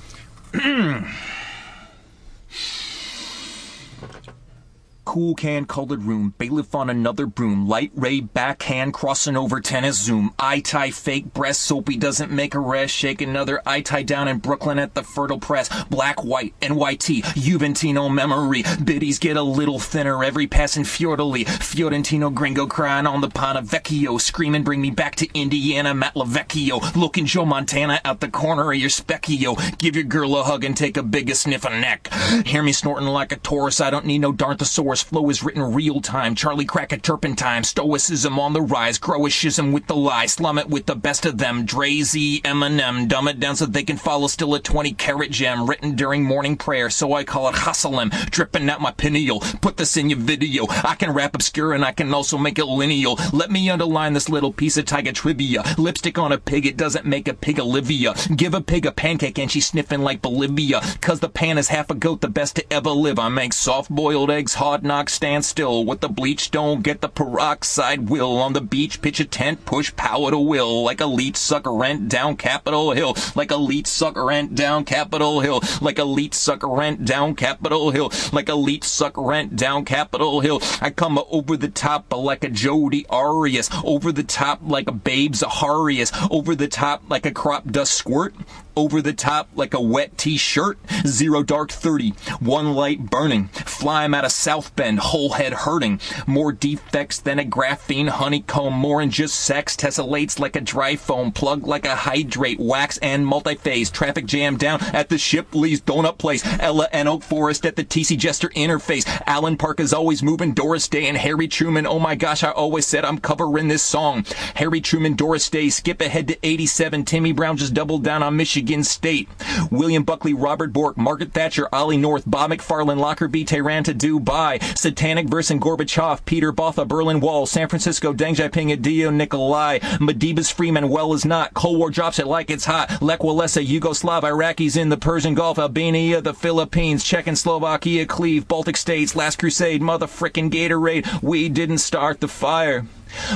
Cool can colored room, bailiff on another broom, light ray backhand crossing over tennis zoom, eye tie fake breast soapy doesn't make a rest, shake another eye tie down in Brooklyn at the Fertile Press, black white NYT Juventino memory, biddies get a little thinner every passing Fiorentino gringo crying on the Ponte Vecchio, screaming bring me back to Indiana Matt LaVecchio, looking Joe Montana out the corner of your Specchio, give your girl a hug and take a bigger sniff of neck, hear me snorting like a Taurus, I don't need no Darnthosaurus, flow is written real time, Charlie crack a turpentine, stoicism on the rise, growishism with the lie, slum it with the best of them, Dre-Z, Eminem, dumb it down so they can follow still a 20-karat gem, written during morning prayer, so I call it hustling, dripping out my pineal, put this in your video, I can rap obscure and I can also make it lineal, let me underline this little piece of Tiger trivia, lipstick on a pig, it doesn't make a pig Olivia, give a pig a pancake and she's sniffing like Bolivia, cause the pan is half a goat, the best to ever live, I make soft-boiled eggs, hard knock, stand still, with the bleach don't get the peroxide will, on the beach pitch a tent, push power to will, like a leech sucker rent down Capitol Hill, like a leech sucker rent down Capitol Hill, like a leech sucker rent down Capitol Hill, like a leech sucker rent down Capitol Hill, I come over the top like a Jody Arias, over the top like a Babe Zaharias, over the top like a crop dust squirt, over the top like a wet t-shirt, 0 dark 30, 1 light burning, fly 'em out of South Bend, whole head hurting, more defects than a graphene honeycomb, more than just sex, tessellates like a dry foam, plug like a hydrate, wax and multi-phase, traffic jam down at the Shipley's Donut Place, Ella and Oak Forest at the TC Jester interface, Allen Park is always moving, Doris Day and Harry Truman, oh my gosh, I always said I'm covering this song, Harry Truman, Doris Day, skip ahead to 87, Timmy Brown just doubled down on Michigan State, William Buckley, Robert Bork, Margaret Thatcher, Ollie North, Bob McFarlane, Lockerbie, Tehran to Dubai, Satanic verse and Gorbachev, Peter Botha, Berlin Wall, San Francisco, Deng Xiaoping, Adio Nikolai, Madiba's Freeman, well as not, Cold War drops it like it's hot, Lech Walesa, Yugoslav, Iraqis in the Persian Gulf, Albania, the Philippines, Czechoslovakia, Cleve, Baltic States, Last Crusade, motherfrickin' Gatorade, we didn't start the fire.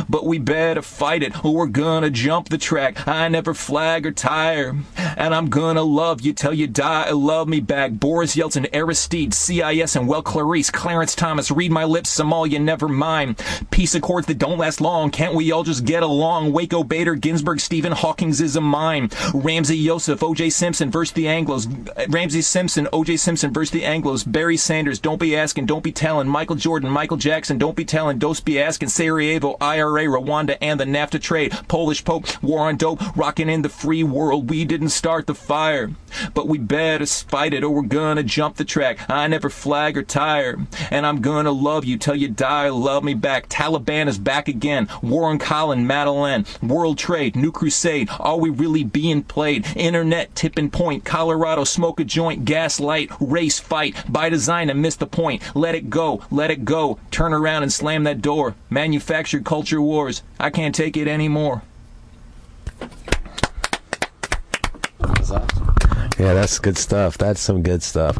But we better fight it, or we're gonna jump the track. I never flag or tire, and I'm gonna love you till you die. Love me back. Boris Yeltsin, Aristide, CIS, and well Clarice, Clarence Thomas, read my lips, Somalia, never mind. Peace accords that don't last long. Can't we all just get along? Waco, Bader, Ginsburg, Stephen Hawking's is a mine. Ramsey Yosef, O.J. Simpson versus the Anglos. Ramsey Simpson, O.J. Simpson versus the Anglos. Barry Sanders, don't be asking, don't be telling. Michael Jordan, Michael Jackson, don't be telling. Don't be asking. Sarajevo, IRA, Rwanda, and the NAFTA trade. Polish Pope, war on dope, rocking in the free world. We didn't start the fire, but we better fight it, or we're gonna jump the track. I never flag or tire, and I'm gonna love you till you die. Love me back. Taliban is back again. Warren Collin, Madeleine, World Trade, New Crusade. Are we really being played? Internet tipping point. Colorado, smoke a joint. Gaslight, race fight. By design and miss the point. Let it go, let it go. Turn around and slam that door. Manufactured culture wars. I can't take it anymore. Yeah, that's good stuff. That's some good stuff.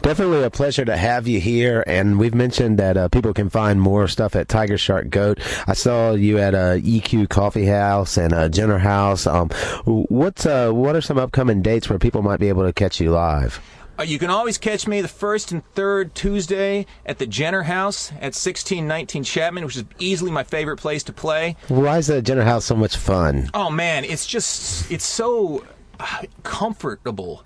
Definitely a pleasure to have you here. And we've mentioned that people can find more stuff at Tiger Shark Goat. I saw you at EQ Coffee House and Jenner House. What are some upcoming dates where people might be able to catch you live? You can always catch me the first and third Tuesday at the Jenner House at 1619 Chapman, which is easily my favorite place to play. Why is the Jenner House so much fun? Oh, man, it's so comfortable.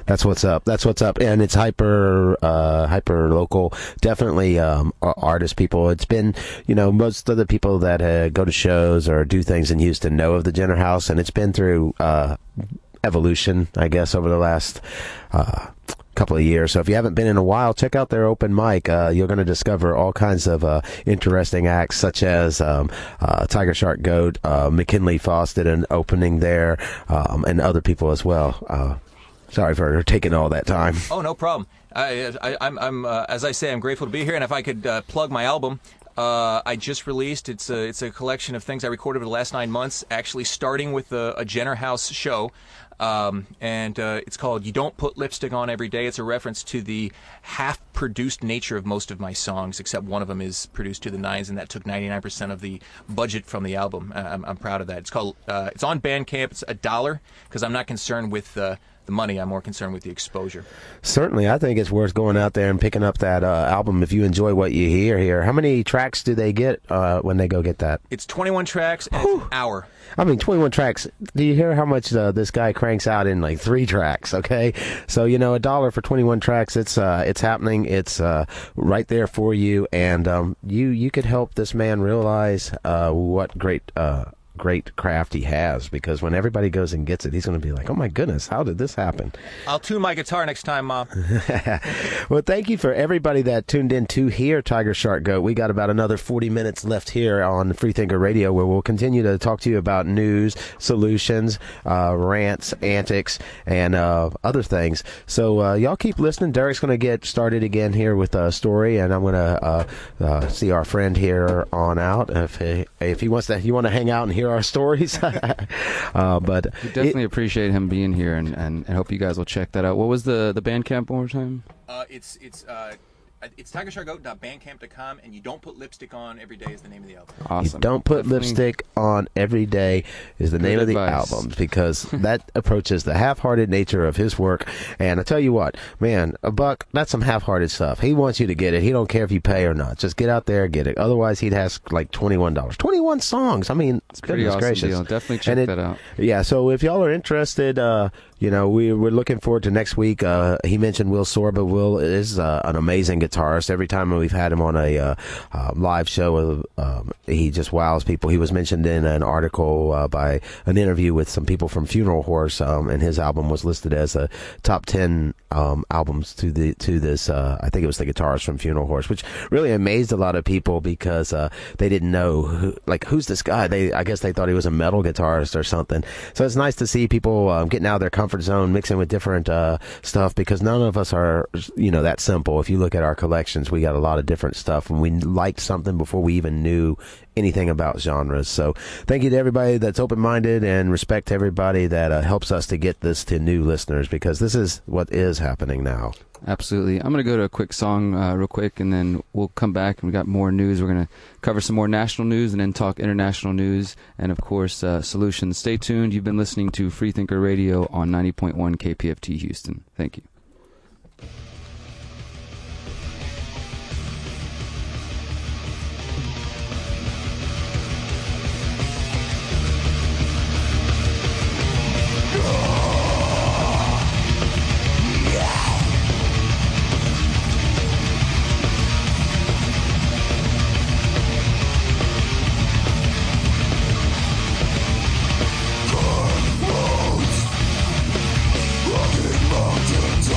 That's what's up. That's what's up. And it's hyper local. Definitely artist people. It's been, most of the people that go to shows or do things in Houston know of the Jenner House, and it's been through evolution, I guess, over the last couple of years. So if you haven't been in a while, check out their open mic. You're going to discover all kinds of interesting acts, such as Tiger Shark Goat, McKinley Fawcett, an opening there, and other people as well. Sorry for taking all that time. Oh, no problem. I'm as I say, I'm grateful to be here. And if I could plug my album, I just released. It's a collection of things I recorded over the last 9 months. Actually, starting with a Jenner House show. And it's called "You Don't Put Lipstick On Every Day." It's a reference to the half-produced nature of most of my songs, except one of them is produced to the nines, and that took 99% of the budget from the album. I'm proud of that. It's called. It's on Bandcamp. It's $1 because I'm not concerned with the money. I'm more concerned with the exposure. Certainly, I think it's worth going out there and picking up that album if you enjoy what you hear here. How many tracks do they get when they go get that? It's 21 tracks and it's an hour. I mean, 21 tracks. Do you hear how much this guy cranks out in like 3 tracks? Okay, so $1 for 21 tracks. It's happening. It's right there for you, and you could help this man realize what great craft he has, because when everybody goes and gets it, he's going to be like, oh my goodness, how did this happen? I'll tune my guitar next time, Mom. Well, thank you for everybody that tuned in to hear Tiger Goat. We got about another 40 minutes left here on Freethinker Radio, where we'll continue to talk to you about news, solutions, rants, antics, and other things. So y'all keep listening. Derek's going to get started again here with a story, and I'm going to see our friend here on out. If he wants to, you want to hang out and hear our stories. But we definitely appreciate him being here, and I hope you guys will check that out. What was the Bandcamp one more time? It's TigerSharkGoat.bandcamp.com, and "You Don't Put Lipstick On Every Day" is the name of the album. You Awesome. don't put lipstick on every day is the name of the album, because that approaches the half-hearted nature of his work. And I tell you what, man, a buck, that's some half-hearted stuff. He wants you to get it. He don't care if you pay or not. Just get out there and get it. Otherwise, he'd ask like $21. 21 songs. I mean, It's pretty goodness awesome gracious. deal. Definitely check that out. Yeah, so if y'all are interested, we're looking forward to next week. He mentioned Will Sorba. Will is an amazing guitarist. Every time we've had him on a live show, he just wows people. He was mentioned in an article by an interview with some people from Funeral Horse, and his album was listed as a top 10 albums to this. I think it was the guitarist from Funeral Horse, which really amazed a lot of people, because they didn't know who's this guy. I guess they thought he was a metal guitarist or something. So it's nice to see people getting out of their comfort zone, mixing with different stuff, because none of us are that simple. If you look at our collections, we got a lot of different stuff, and we liked something before we even knew anything about genres. So thank you to everybody that's open-minded, and respect to everybody that helps us to get this to new listeners, because this is what is happening now. Absolutely. I'm going to go to a quick song real quick, and then we'll come back, and we got more news. We're going to cover some more national news and then talk international news and, of course, solutions. Stay tuned. You've been listening to Freethinker Radio on 90.1 KPFT Houston. Thank you. Mountains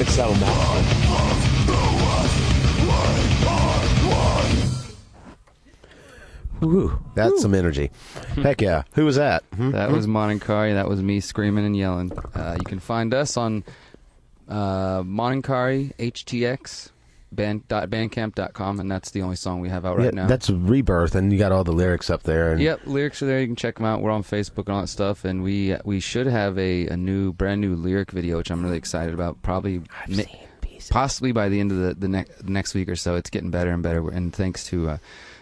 It's so mad. Woo, that's some energy. Heck yeah. Who was that? That was Monankari. That was me screaming and yelling. You can find us on Monankari HTX bandcamp.com, and that's the only song we have out right now. That's Rebirth, and you got all the lyrics up there. And Yep, lyrics are there. You can check them out. We're on Facebook and all that stuff, and we should have a brand new lyric video, which I'm really excited about. Probably possibly by the end of the next week or so. It's getting better and better, and thanks to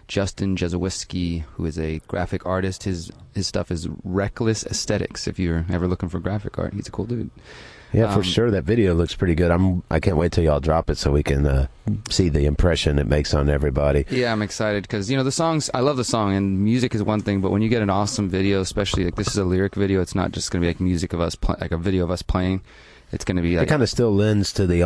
Justin Jezowiski, who is a graphic artist. His stuff is Reckless Aesthetics. If you're ever looking for graphic art, he's a cool dude. Yeah, for sure. That video looks pretty good. I can't wait till y'all drop it so we can see the impression it makes on everybody. Yeah, I'm excited because the songs. I love the song, and music is one thing, but when you get an awesome video, especially like this is a lyric video, it's not just going to be like music of us, like a video of us playing. It's going to be like it kind of still lends to the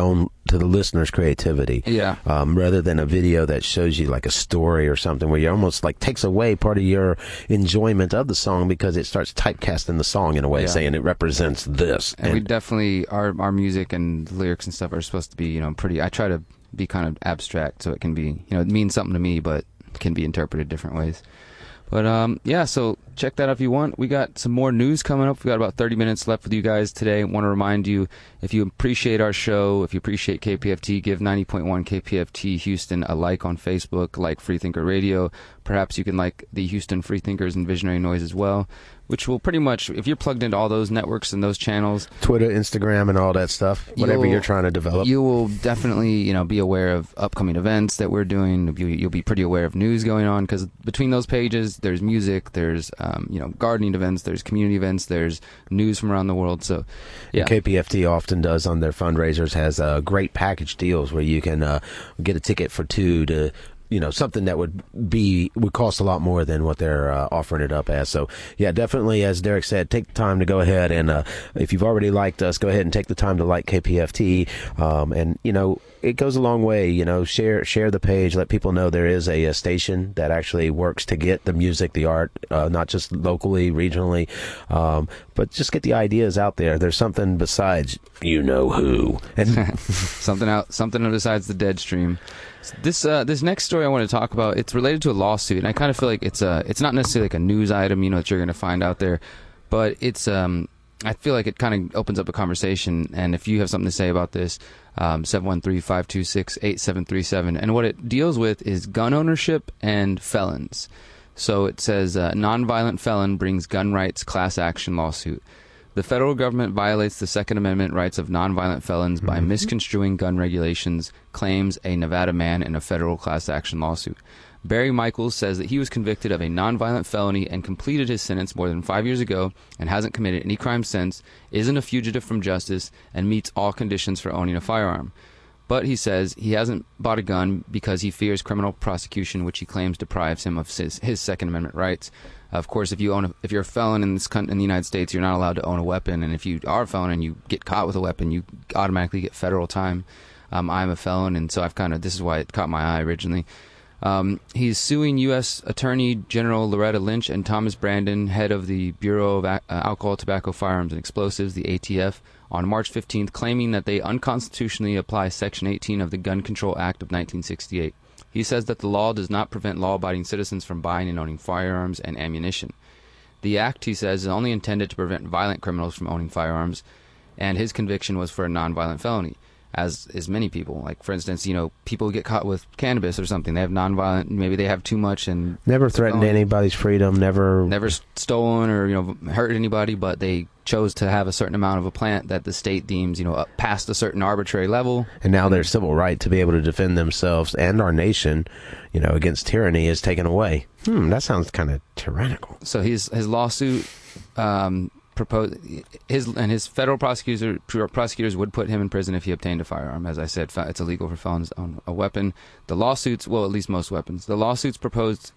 listener's creativity. Yeah. Rather than a video that shows you like a story or something where you almost like takes away part of your enjoyment of the song because it starts typecasting the song in a way, saying it represents this. And we definitely our music and lyrics and stuff are supposed to be pretty. I try to be kind of abstract so it can be it means something to me, but it can be interpreted different ways. But yeah, so check that out if you want. We got some more news coming up. We got about 30 minutes left with you guys today. I want to remind you, if you appreciate our show, if you appreciate KPFT, give 90.1 KPFT Houston a like on Facebook, like Freethinker Radio. Perhaps you can like the Houston Freethinkers and Visionary Noise as well, which will pretty much, if you're plugged into all those networks and those channels, Twitter, Instagram, and all that stuff, whatever you're trying to develop, you will definitely be aware of upcoming events that we're doing. You'll be pretty aware of news going on, because between those pages, there's music, there's gardening events, there's community events, there's news from around the world. So yeah, and KPFT often does on their fundraisers has great package deals where you can get a ticket for two to something that would cost a lot more than what they're offering it up as. So yeah, definitely, as Derek said, take the time to go ahead and if you've already liked us, go ahead and take the time to like KPFT. And it goes a long way. Share the page, let people know there is a station that actually works to get the music, the art, not just locally, regionally, but just get the ideas out there. There's something besides who, and something besides the dead stream. This next story I want to talk about, it's related to a lawsuit, and I kind of feel like it's not necessarily like a news item, that you're going to find out there, but it's I feel like it kind of opens up a conversation. And if you have something to say about this, 713-526-8737, and what it deals with is gun ownership and felons. So it says nonviolent felon brings gun rights class action lawsuit. The federal government violates the Second Amendment rights of nonviolent felons by misconstruing gun regulations, claims a Nevada man in a federal class action lawsuit. Barry Michaels says that he was convicted of a nonviolent felony and completed his sentence more than 5 years ago and hasn't committed any crime since, isn't a fugitive from justice, and meets all conditions for owning a firearm. But he says he hasn't bought a gun because he fears criminal prosecution, which he claims deprives him of his Second Amendment rights. Of course, if you're a felon in the United States, you're not allowed to own a weapon, and if you are a felon and you get caught with a weapon, you automatically get federal time. I'm a felon, and so this is why it caught my eye originally. He's suing U.S. Attorney General Loretta Lynch and Thomas Brandon, head of the Bureau of Alcohol, Tobacco, Firearms, and Explosives, the ATF, on March 15th, claiming that they unconstitutionally apply Section 18 of the Gun Control Act of 1968. He says that the law does not prevent law-abiding citizens from buying and owning firearms and ammunition. The act, he says, is only intended to prevent violent criminals from owning firearms, and his conviction was for a nonviolent felony, as is many people. Like, for instance, people get caught with cannabis or something. They have nonviolent, maybe they have too much and never threatened anybody's freedom, never stolen or hurt anybody, but they chose to have a certain amount of a plant that the state deems up past a certain arbitrary level. And now their civil right to be able to defend themselves and our nation, against tyranny is taken away. That sounds kind of tyrannical. So his lawsuit proposed his federal prosecutors would put him in prison if he obtained a firearm. As I said, it's illegal for felons to own a weapon. The lawsuits, well, at least most weapons. The lawsuit's proposed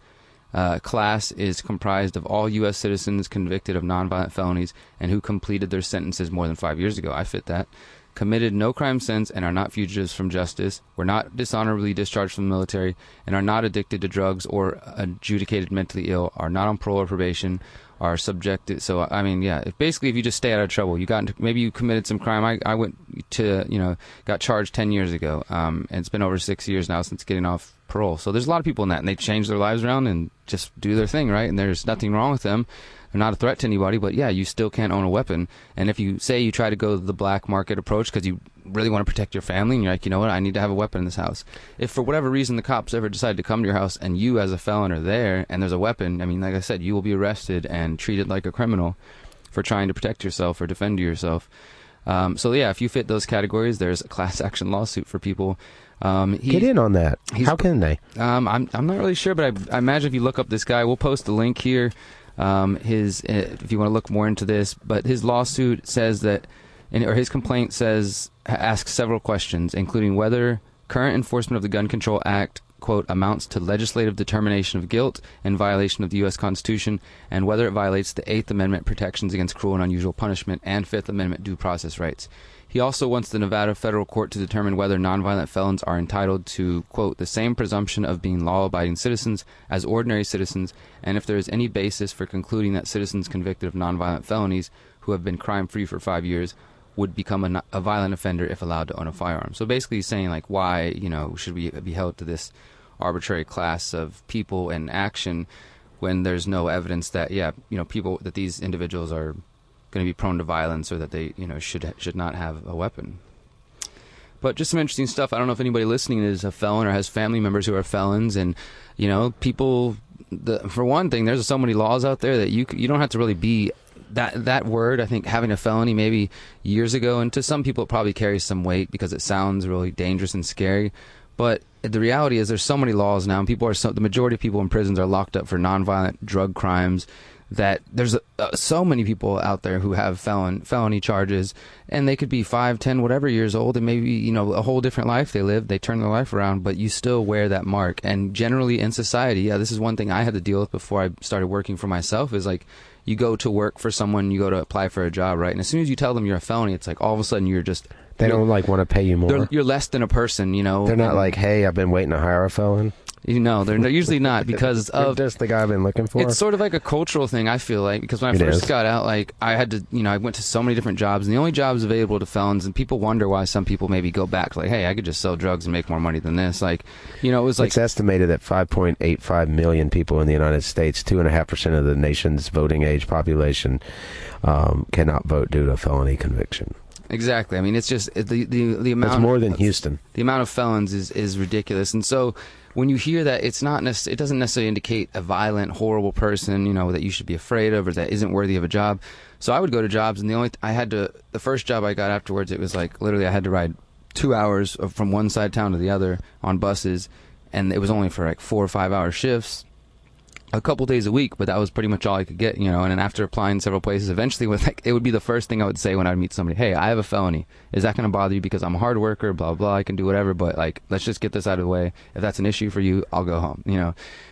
class is comprised of all U.S. citizens convicted of nonviolent felonies and who completed their sentences more than 5 years ago. I fit that. Committed no crime since and are not fugitives from justice, were not dishonorably discharged from the military, and are not addicted to drugs or adjudicated mentally ill, are not on parole or probation, are subjected. So, I mean, yeah, basically if you just stay out of trouble, maybe you committed some crime. I went to, got charged 10 years ago, and it's been over 6 years now since getting off parole. So there's a lot of people in that, and they change their lives around and just do their thing, right? And there's nothing wrong with them. They're not a threat to anybody, but yeah, you still can't own a weapon. And if you say you try to go the black market approach because you really want to protect your family and you're like, you know what, I need to have a weapon in this house. If for whatever reason the cops ever decide to come to your house and you as a felon are there and there's a weapon, I mean, like I said, you will be arrested and treated like a criminal for trying to protect yourself or defend yourself. So yeah, if you fit those categories, there's a class action lawsuit for people. Get in on that. How can they? I'm not really sure, but I imagine if you look up this guy, we'll post the link here. If you want to look more into this, but his lawsuit says that, or his complaint asks several questions, including whether current enforcement of the Gun Control Act, quote, amounts to legislative determination of guilt in violation of the U.S. Constitution, and whether it violates the Eighth Amendment protections against cruel and unusual punishment and Fifth Amendment due process rights. He also wants the Nevada federal court to determine whether nonviolent felons are entitled to, quote, the same presumption of being law-abiding citizens as ordinary citizens, and if there is any basis for concluding that citizens convicted of nonviolent felonies who have been crime-free for 5 years would become a violent offender if allowed to own a firearm. So basically he's saying, like, why, should we be held to this arbitrary class of people and action when there's no evidence that, that these individuals are going to be prone to violence or that they should not have a weapon. But just some interesting stuff. I don't know if anybody listening is a felon or has family members who are felons, and people, for one thing, there's so many laws out there that you don't have to really be that word. I think having a felony maybe years ago, and to some people it probably carries some weight because it sounds really dangerous and scary, but the reality is there's so many laws now, and the majority of people in prisons are locked up for nonviolent drug crimes, that there's so many people out there who have felony charges, and they could be 5, 10, whatever years old, and maybe a whole different life they live. They turn their life around, but you still wear that mark. And generally in society, this is one thing I had to deal with before I started working for myself, is like, you go to work for someone, you go to apply for a job, right? And as soon as you tell them you're a felony, it's like all of a sudden you're just... They don't want to pay you more. You're less than a person, They're not like, hey, I've been waiting to hire a felon. They're usually not, because of just the guy I've been looking for. It's sort of like a cultural thing, I feel like, because when I first got out, like, I had to, I went to so many different jobs, and the only jobs available to felons, and people wonder why some people maybe go back, like, hey, I could just sell drugs and make more money than this. Like, it was like... It's estimated that 5.85 million people in the United States, 2.5% of the nation's voting age population, cannot vote due to a felony conviction. Exactly. I mean, it's just the amount... It's more than Houston. The amount of felons is ridiculous. And so when you hear that, it doesn't necessarily indicate a violent, horrible person, that you should be afraid of or that isn't worthy of a job. So I would go to jobs, and the first job I got afterwards, it was like literally I had to ride 2 hours from one side of town to the other on buses, and it was only for like 4 or 5 hour shifts, a couple days a week, but that was pretty much all I could get, and then after applying several places, eventually it would be the first thing I would say when I'd meet somebody, hey, I have a felony. Is that going to bother you? Because I'm a hard worker, blah, blah, I can do whatever, but like, let's just get this out of the way. If that's an issue for you, I'll go home,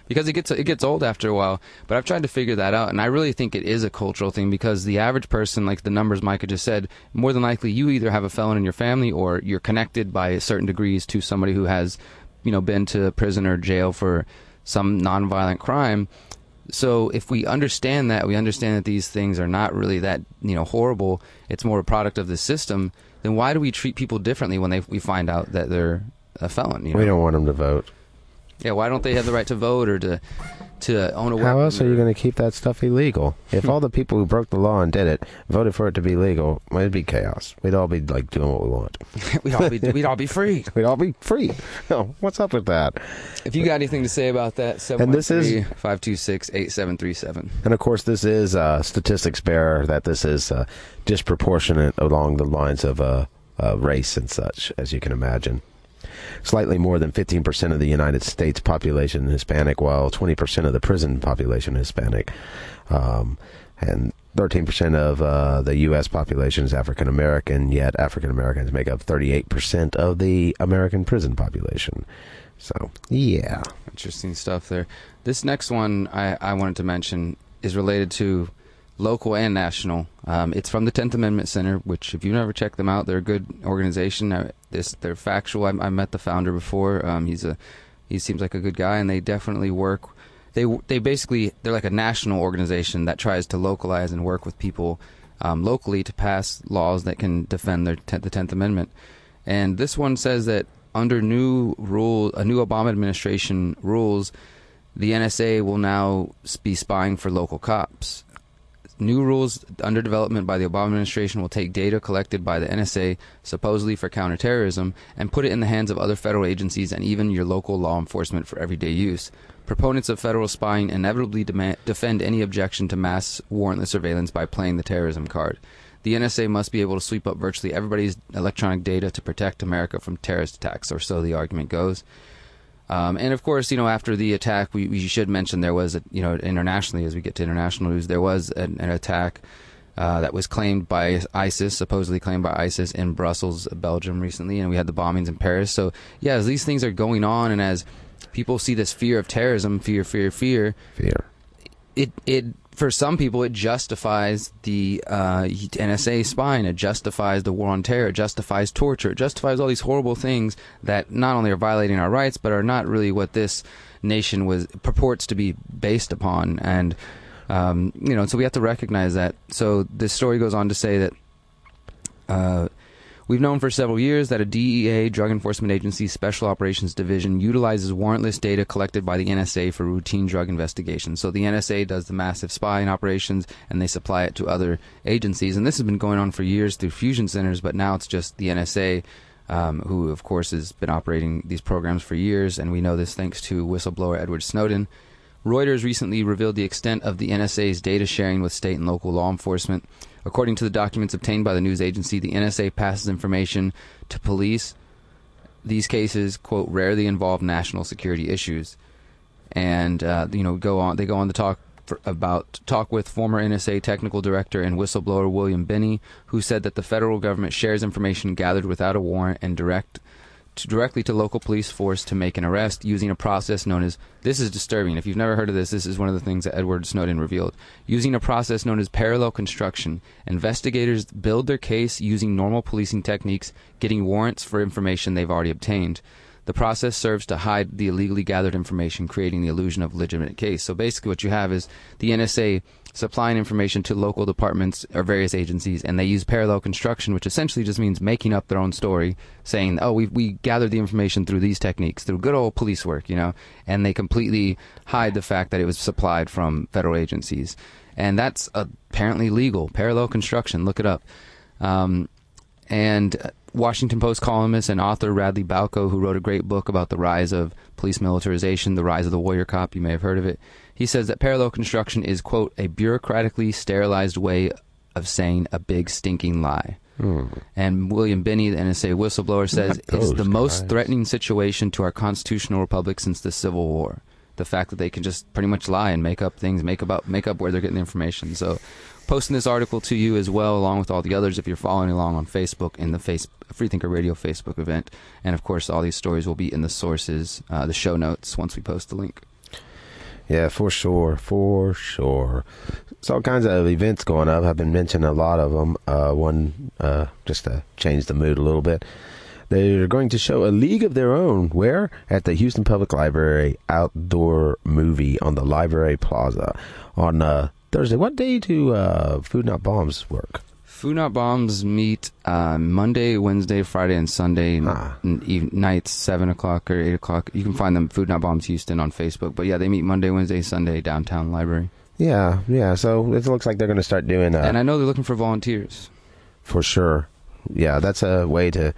because it gets old after a while. But I've tried to figure that out, and I really think it is a cultural thing, because the average person, like the numbers Micah just said, more than likely you either have a felon in your family or you're connected by certain degrees to somebody who has, been to prison or jail for some nonviolent crime. So if we understand that these things are not really that, horrible, it's more a product of the system, then why do we treat people differently when we find out that they're a felon? We don't want them to vote. Yeah, why don't they have the right to vote or to own a weapon? How else are you going to keep that stuff illegal? If all the people who broke the law and did it voted for it to be legal, well, it'd be chaos. We'd all be like doing what we want. We'd all be free. We'd all be free. Oh, what's up with that? If you got anything to say about that, 713-526-8737. And of course, this is statistics bearer that this is disproportionate along the lines of race and such, as you can imagine. Slightly more than 15% of the United States population is Hispanic, while 20% of the prison population is Hispanic. And 13% of the U.S. population is African American, yet African Americans make up 38% of the American prison population. So, yeah. Interesting stuff there. This next one I wanted to mention is related to local and national. It's from the 10th Amendment Center, which if you've never checked them out, they're a good organization. They're factual. I met the founder before. He seems like a good guy, and they definitely work. They basically, they're like a national organization that tries to localize and work with people locally to pass laws that can defend the 10th Amendment. And this one says that under a new Obama administration rules, the NSA will now be spying for local cops. New rules under development by the Obama administration will take data collected by the NSA, supposedly for counterterrorism, and put it in the hands of other federal agencies and even your local law enforcement for everyday use. Proponents of federal spying inevitably defend any objection to mass warrantless surveillance by playing the terrorism card. The NSA must be able to sweep up virtually everybody's electronic data to protect America from terrorist attacks, or so the argument goes. And of course, after the attack, we should mention there was, internationally, as we get to international news, there was an attack that was claimed by ISIS, supposedly claimed by ISIS in Brussels, Belgium recently, and we had the bombings in Paris. So, yeah, as these things are going on and as people see this fear of terrorism, fear, it for some people, it justifies the NSA spying. It justifies the war on terror. It justifies torture. It justifies all these horrible things that not only are violating our rights, but are not really what this nation purports to be based upon. And so we have to recognize that. So this story goes on to say that we've known for several years that a DEA, Drug Enforcement Agency Special Operations Division, utilizes warrantless data collected by the NSA for routine drug investigations. So the NSA does the massive spying operations, and they supply it to other agencies. And this has been going on for years through fusion centers, but now it's just the NSA, who, of course, has been operating these programs for years. And we know this thanks to whistleblower Edward Snowden. Reuters recently revealed the extent of the NSA's data sharing with state and local law enforcement. According to the documents obtained by the news agency, the NSA passes information to police. These cases, quote, rarely involve national security issues. And, they go on to talk with former NSA technical director and whistleblower William Binney, who said that the federal government shares information gathered without a warrant and directly to local police force to make an arrest using a process known as, this is disturbing, if you've never heard of this is one of the things that Edward Snowden revealed, using a process known as parallel construction. Investigators build their case using normal policing techniques, getting warrants for information they've already obtained. The process serves to hide the illegally gathered information, creating the illusion of legitimate case. So basically what you have is the NSA supplying information to local departments or various agencies, and they use parallel construction, which essentially just means making up their own story, saying, oh, we gathered the information through these techniques, through good old police work, and they completely hide the fact that it was supplied from federal agencies. And that's apparently legal. Parallel construction, look it up. And Washington Post columnist and author Radley Balco, who wrote a great book about the rise of police militarization, the rise of the warrior cop, you may have heard of it, he says that parallel construction is, quote, a bureaucratically sterilized way of saying a big stinking lie. And William Binney, the NSA whistleblower, says it's the most threatening situation to our constitutional republic since the Civil War. The fact that they can just pretty much lie and make up things, make up where they're getting the information. So posting this article to you as well, along with all the others, if you're following along on Facebook in the Freethinker Radio Facebook event. And, of course, all these stories will be in the sources, the show notes, once we post the link. Yeah, for sure. There's all kinds of events going up. I've been mentioning a lot of them. One, just to change the mood a little bit, they're going to show A League of Their Own. Where? At the Houston Public Library outdoor movie on the Library Plaza on Thursday. What day do Food Not Bombs work? Food Not Bombs meet Monday, Wednesday, Friday, and Sunday nights, 7 o'clock or 8 o'clock. You can find them, Food Not Bombs Houston, on Facebook. But yeah, they meet Monday, Wednesday, Sunday, downtown library. Yeah. So it looks like they're going to start doing and I know they're looking for volunteers. For sure. Yeah, that's a way to,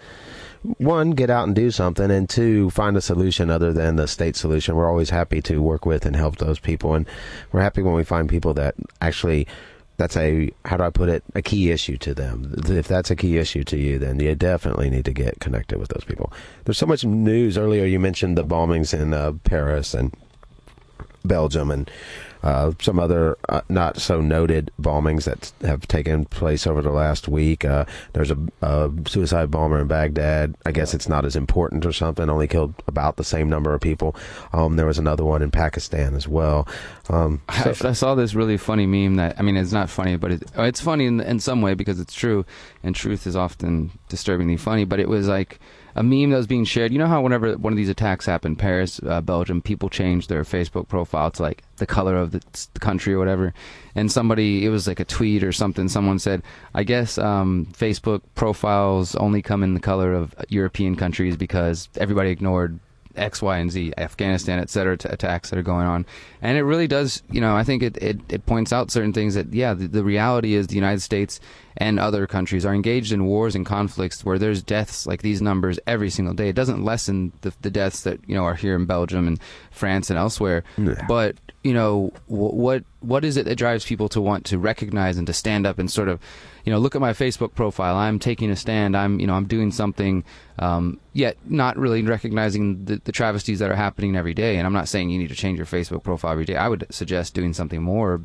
one, get out and do something, and two, find a solution other than the state solution. We're always happy to work with and help those people, and we're happy when we find people that actually, that's a, how do I put it, a key issue to them. If that's a key issue to you, then you definitely need to get connected with those people. There's so much news. Earlier you mentioned the bombings in Paris and Belgium and some other not so noted bombings that have taken place over the last week. There's a suicide bomber in Baghdad. I guess it's not as important or something. Only killed about the same number of people. There was another one in Pakistan as well. I saw this really funny meme that, I mean, it's not funny, but it's funny in some way because it's true, and truth is often disturbingly funny. But it was like a meme that was being shared. You know how whenever one of these attacks happened, Paris, Belgium, people changed their Facebook profile to like the color of the country or whatever. And somebody, it was like a tweet or something, someone said, I guess Facebook profiles only come in the color of European countries because everybody ignored X, Y, and Z, Afghanistan, et cetera, attacks that are going on. And it really does, I think it points out certain things that, yeah, the reality is the United States and other countries are engaged in wars and conflicts where there's deaths like these numbers every single day. It doesn't lessen the deaths that, are here in Belgium and France and elsewhere. Yeah. But, what is it that drives people to want to recognize and to stand up and sort of, look at my Facebook profile. I'm taking a stand. I'm doing something, yet not really recognizing the travesties that are happening every day. And I'm not saying you need to change your Facebook profile every day. I would suggest doing something more,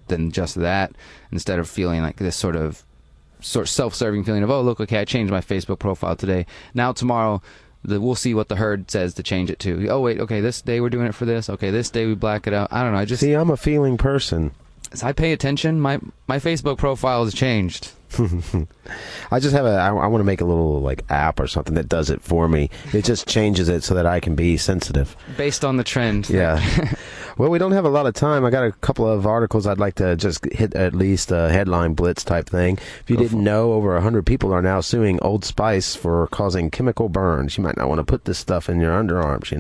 than just that, instead of feeling like this sort of self-serving feeling of, oh, look, okay, I changed my Facebook profile today. Now tomorrow, we'll see what the herd says to change it to. Oh, wait, okay, this day we're doing it for this. Okay, this day we black it out. I don't know. See, I'm a feeling person. As I pay attention, my Facebook profile has changed. I just have I want to make a little like app or something that does it for me. It just changes it so that I can be sensitive. Based on the trend. Yeah. Well, we don't have a lot of time. I got a couple of articles I'd like to just hit, at least a headline blitz type thing. If you didn't know, over 100 people are now suing Old Spice for causing chemical burns. You might not want to put this stuff in your underarms,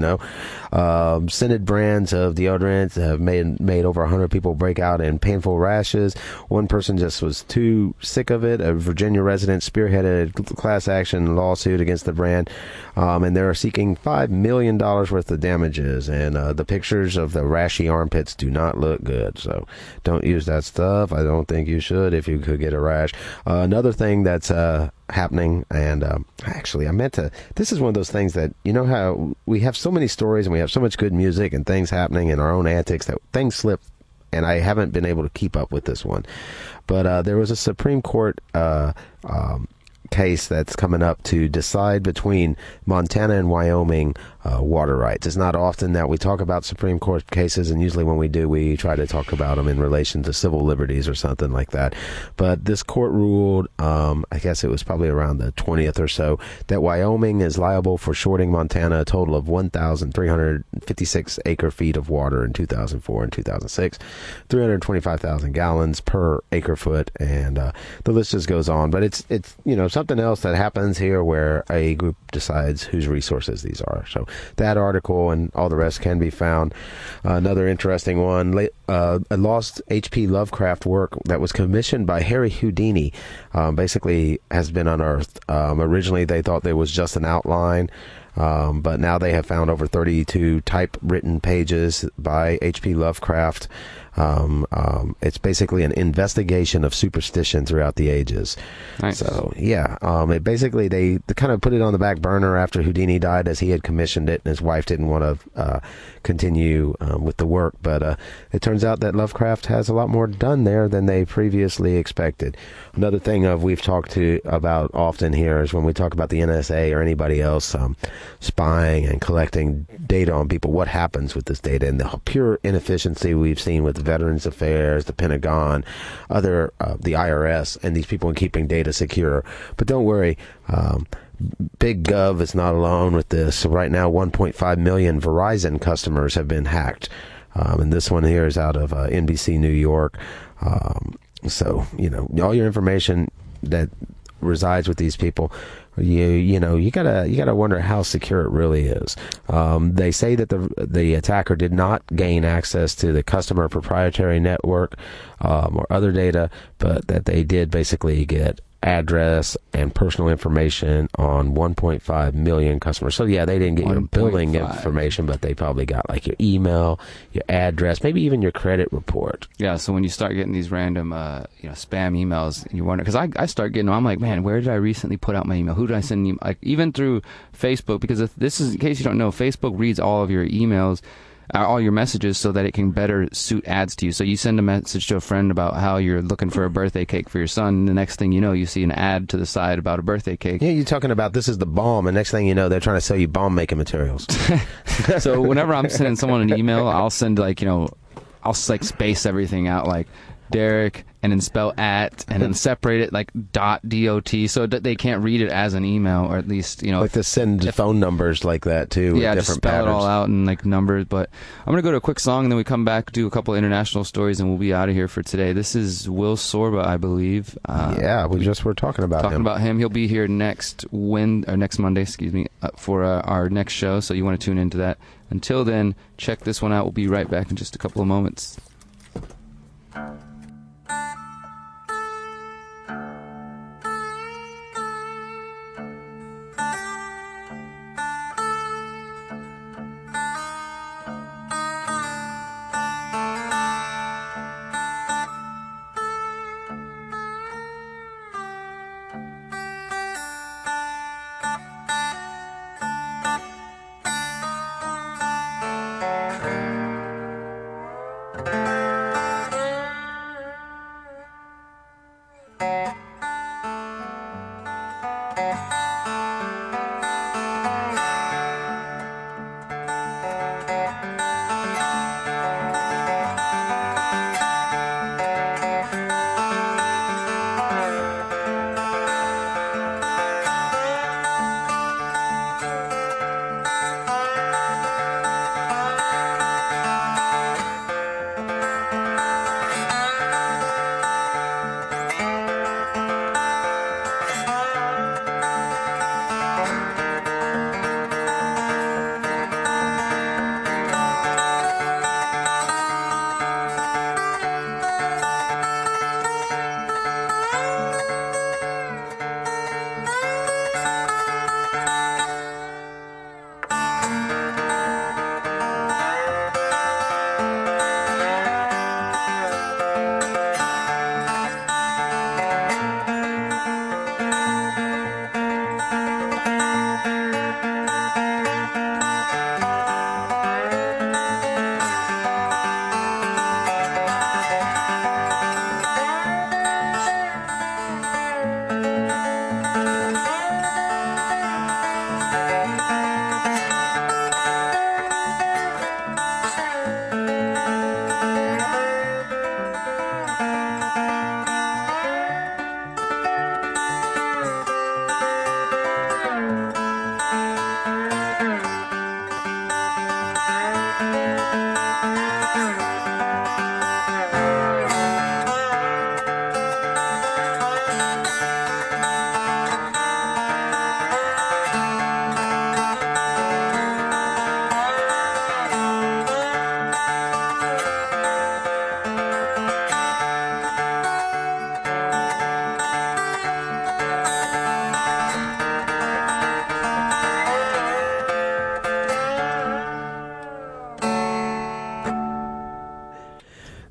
Scented brands of deodorants have made over 100 people break out in painful rashes. One person just was too sick of it. A Virginia resident spearheaded a class action lawsuit against the brand, and they're seeking $5 million worth of damages. And the pictures of the rashy armpits do not look good, so don't use that stuff. I don't think you should if you could get a rash. Another thing that's happening, and actually I meant to, this is one of those things that, how we have so many stories and we have so much good music and things happening in our own antics that things slip, and I haven't been able to keep up with this one. But there was a Supreme Court case that's coming up to decide between Montana and Wyoming water rights. It's not often that we talk about Supreme Court cases, and usually when we do, we try to talk about them in relation to civil liberties or something like that. But this court ruled, I guess it was probably around the 20th or so, that Wyoming is liable for shorting Montana a total of 1,356 acre-feet of water in 2004 and 2006, 325,000 gallons per acre-foot, and the list just goes on. But it's something else that happens here where a group decides whose resources these are. So that article and all the rest can be found. Another interesting one, a lost H.P. Lovecraft work that was commissioned by Harry Houdini basically has been unearthed. Originally they thought there was just an outline, but now they have found over 32 typewritten pages by H.P. Lovecraft. It's basically an investigation of superstition throughout the ages. Nice. So, yeah, it basically, they kind of put it on the back burner after Houdini died, as he had commissioned it, and his wife didn't want to continue with the work. But it turns out that Lovecraft has a lot more done there than they previously expected. Another thing we've talked about often here is when we talk about the NSA or anybody else spying and collecting data on people, what happens with this data, and the pure inefficiency we've seen with Veterans Affairs, the Pentagon, the IRS, and these people in keeping data secure. But don't worry, Big Gov is not alone with this. So right now, 1.5 million Verizon customers have been hacked. And this one here is out of NBC New York. So, all your information that resides with these people, you gotta wonder how secure it really is. They say that the attacker did not gain access to the customer proprietary network or other data, but that they did basically get address and personal information on 1.5 million customers. So yeah, they didn't get your billing information, but they probably got like your email, your address, maybe even your credit report. Yeah, so when you start getting these random spam emails, and you wonder, because I start getting them, I'm like, man, where did I recently put out my email? Who did I send email? Like, even through Facebook, because if this is, in case you don't know, Facebook reads all of your emails, all your messages, so that it can better suit ads to you. So you send a message to a friend about how you're looking for a birthday cake for your son, and the next thing you know, you see an ad to the side about a birthday cake. Yeah, you're talking about this is the bomb, and next thing you know, they're trying to sell you bomb making materials. So whenever I'm sending someone an email, I'll send I'll like space everything out, like Derek, and then spell at, and then separate it like .dot, so that they can't read it as an email, or at least, like to send phone numbers like that too. Yeah, with just different spell patterns. it all out in like numbers. But I'm gonna go to a quick song, and then we come back, do a couple of international stories, and we'll be out of here for today. This is Will Sorba, I believe. We just were talking about him. He'll be here next Monday, for our next show. So you want to tune into that. Until then, check this one out. We'll be right back in just a couple of moments.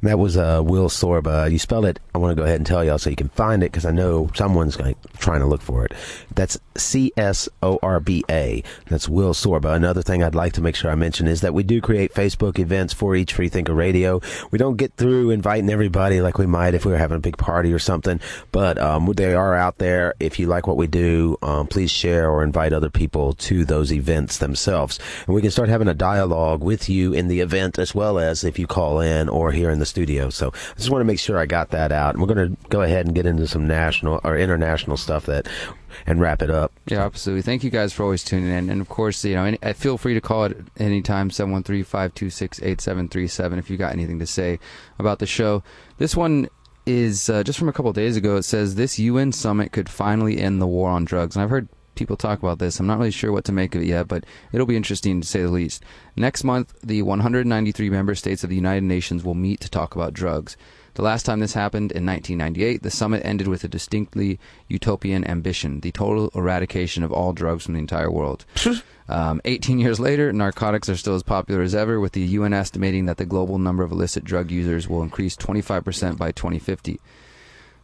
That was Will Sorba. You spelled it. I want to go ahead and tell y'all so you can find it, because I know someone's trying to look for it. That's C-S-O-R-B-A. That's Will Sorba. Another thing I'd like to make sure I mention is that we do create Facebook events for each Freethinker Radio. We don't get through inviting everybody like we might if we were having a big party or something, but they are out there. If you like what we do, please share or invite other people to those events themselves. And we can start having a dialogue with you in the event, as well as if you call in or here in the studio. So I just want to make sure I got that out. And we're going to go ahead and get into some national or international stuff and wrap it up. Yeah, absolutely. Thank you guys for always tuning in. And of course, feel free to call at any time, 713-526-8737, if you got anything to say about the show. This one is just from a couple of days ago. It says this UN summit could finally end the war on drugs. And I've heard people talk about this. I'm not really sure what to make of it yet, but it'll be interesting to say the least. Next month, the 193 member states of the United Nations will meet to talk about drugs. The last time this happened, in 1998, the summit ended with a distinctly utopian ambition, the total eradication of all drugs from the entire world. 18 years later, narcotics are still as popular as ever, with the UN estimating that the global number of illicit drug users will increase 25% by 2050.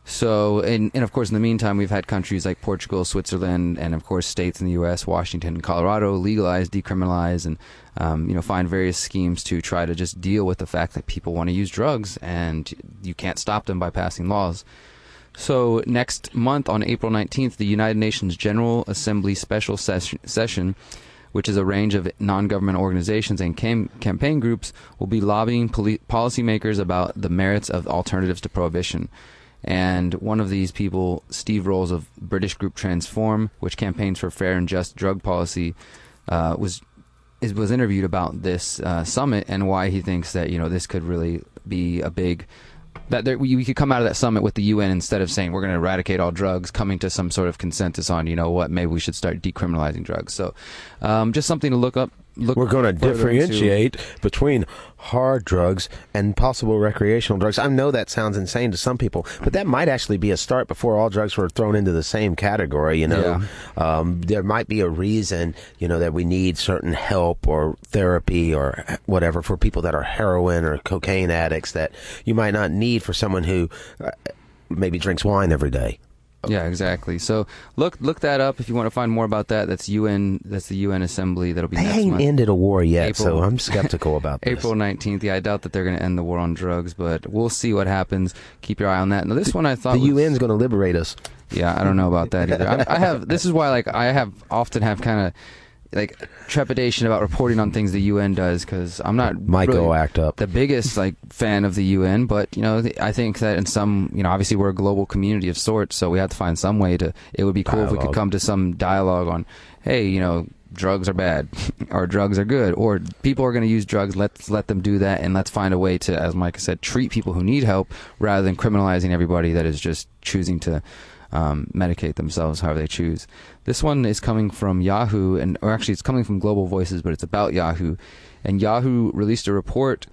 So, and of course, in the meantime, we've had countries like Portugal, Switzerland, and of course, states in the U.S., Washington and Colorado, legalize, decriminalize, and find various schemes to try to just deal with the fact that people want to use drugs, and you can't stop them by passing laws. So, next month, on April 19th, the United Nations General Assembly Special Session, which is a range of non-government organizations and campaign groups, will be lobbying policymakers about the merits of alternatives to prohibition. And one of these people, Steve Rolls of British group Transform, which campaigns for fair and just drug policy, was interviewed about this summit and why he thinks that this could really be a big we could come out of that summit with the UN, instead of saying we're going to eradicate all drugs, coming to some sort of consensus on maybe we should start decriminalizing drugs. So just something to look up. We're going to differentiate between hard drugs and possible recreational drugs. I know that sounds insane to some people, but that might actually be a start before all drugs were thrown into the same category. Yeah. There might be a reason, that we need certain help or therapy or whatever for people that are heroin or cocaine addicts that you might not need for someone who maybe drinks wine every day. Yeah, exactly. So look that up if you want to find more about that. That's UN. That's the UN Assembly. That'll be next month. They ain't ended a war yet, so I'm skeptical about this. April 19th. Yeah, I doubt that they're going to end the war on drugs, but we'll see what happens. Keep your eye on that. Now, this one I thought the UN's going to liberate us. Yeah, I don't know about that either. I have. This is why, I often have kind of trepidation about reporting on things the UN does, because I'm not go act up the biggest fan of the UN, but I think that in some obviously we're a global community of sorts, so we have to find some way to. It would be cool if we could come to some dialogue on, hey, drugs are bad or drugs are good, or people are going to use drugs, let's let them do that, and let's find a way to, as Micah said, treat people who need help rather than criminalizing everybody that is just choosing to medicate themselves however they choose. This one is coming from Yahoo, or actually it's coming from Global Voices, but it's about Yahoo. And Yahoo released a report,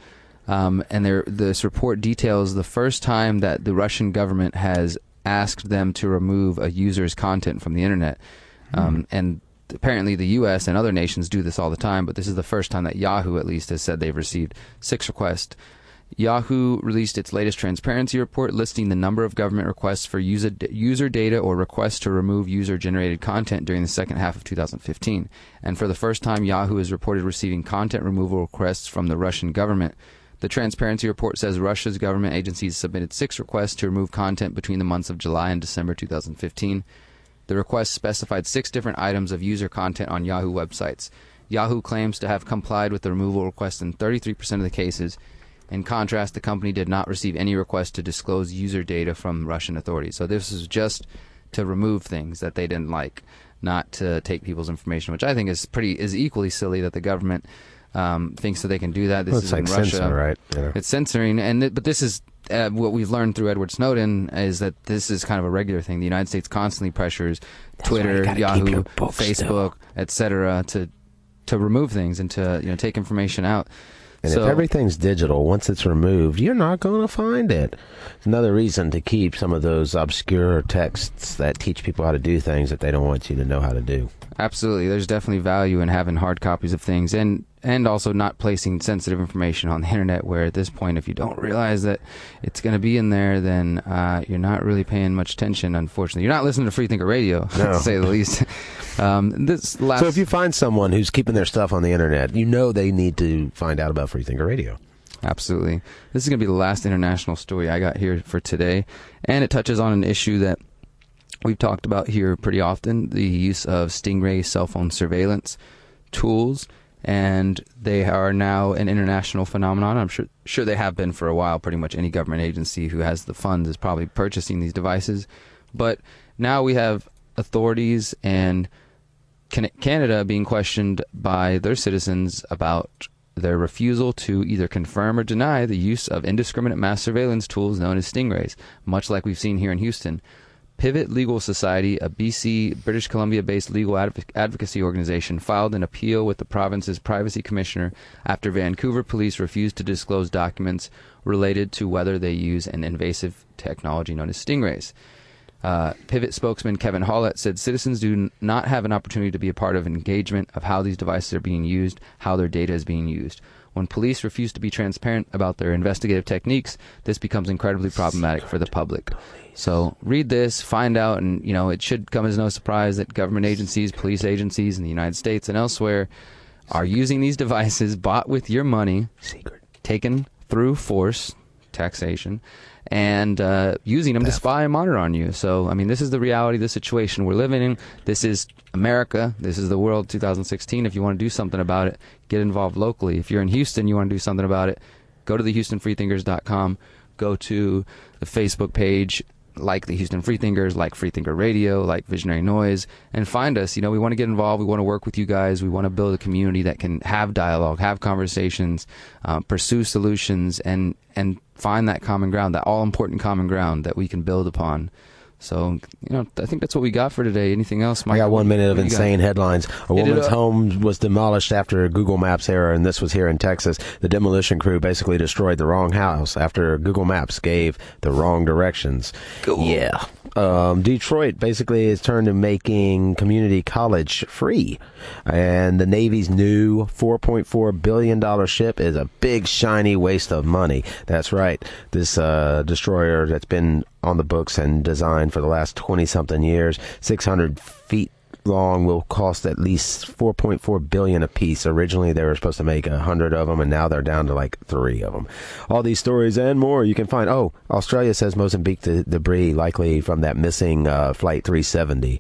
and this report details the first time that the Russian government has asked them to remove a user's content from the internet. And apparently the U.S. and other nations do this all the time, but this is the first time that Yahoo at least has said they've received 6 requests. Yahoo released its latest transparency report listing the number of government requests for user data or requests to remove user-generated content during the second half of 2015. And for the first time, Yahoo has reported receiving content removal requests from the Russian government. The transparency report says Russia's government agencies submitted 6 requests to remove content between the months of July and December 2015. The requests specified 6 different items of user content on Yahoo websites. Yahoo claims to have complied with the removal requests in 33% of the cases. In contrast, the company did not receive any request to disclose user data from Russian authorities. So this is just to remove things that they didn't like, not to take people's information, which I think is equally silly that the government thinks that they can do that. This is in Russia, censoring, right? Yeah. It's censoring, but this is what we've learned through Edward Snowden is that this is kind of a regular thing. The United States constantly pressures Twitter, Yahoo, Facebook, etc., to remove things and to take information out. And if everything's digital, once it's removed, you're not going to find it. It's another reason to keep some of those obscure texts that teach people how to do things that they don't want you to know how to do. Absolutely. There's definitely value in having hard copies of things and also not placing sensitive information on the internet, where at this point, if you don't realize that it's going to be in there, then you're not really paying much attention, unfortunately. You're not listening to Freethinker Radio, to say the least. So if you find someone who's keeping their stuff on the internet, they need to find out about Freethinker Radio. Absolutely. This is going to be the last international story I got here for today, and it touches on an issue that we've talked about here pretty often, the use of Stingray cell phone surveillance tools, and they are now an international phenomenon. I'm sure they have been for a while. Pretty much any government agency who has the funds is probably purchasing these devices. But now we have authorities and Canada being questioned by their citizens about their refusal to either confirm or deny the use of indiscriminate mass surveillance tools known as stingrays, much like we've seen here in Houston. Pivot Legal Society, a BC, British Columbia-based legal advocacy organization, filed an appeal with the province's privacy commissioner after Vancouver police refused to disclose documents related to whether they use an invasive technology known as stingrays. Pivot spokesman Kevin Hollett said citizens do not have an opportunity to be a part of engagement of how these devices are being used, how their data is being used. When police refuse to be transparent about their investigative techniques, this becomes incredibly problematic for the public. So read this, find out, and it should come as no surprise that government agencies, police agencies in the United States and elsewhere are using these devices bought with your money, taken through force, taxation, and using them to spy and monitor on you. So, I mean, this is the reality, the situation we're living in. This is America. This is the world 2016. If you want to do something about it, get involved locally. If you're in Houston, you want to do something about it, go to the HoustonFreethinkers.com, go to the Facebook page, like the Houston Freethinkers, like Freethinker Radio, like Visionary Noise, and find us. We want to get involved. We want to work with you guys. We want to build a community that can have dialogue, have conversations, pursue solutions, and find that common ground, that all-important common ground that we can build upon. So, I think that's what we got for today. Anything else, Mike? I got 1 minute of insane headlines. A woman's home was demolished after a Google Maps error, and this was here in Texas. The demolition crew basically destroyed the wrong house after Google Maps gave the wrong directions. Cool. Yeah. Detroit basically is turned to making community college free. And the Navy's new $4.4 billion ship is a big, shiny waste of money. That's right. This destroyer that's been on the books and designed for the last 20-something years, 600 feet long, will cost at least $4.4 billion a piece. Originally they were supposed to make 100 of them, and now they're down to like 3 of them. All these stories and more you can find. Australia says Mozambique debris likely from that missing flight 370.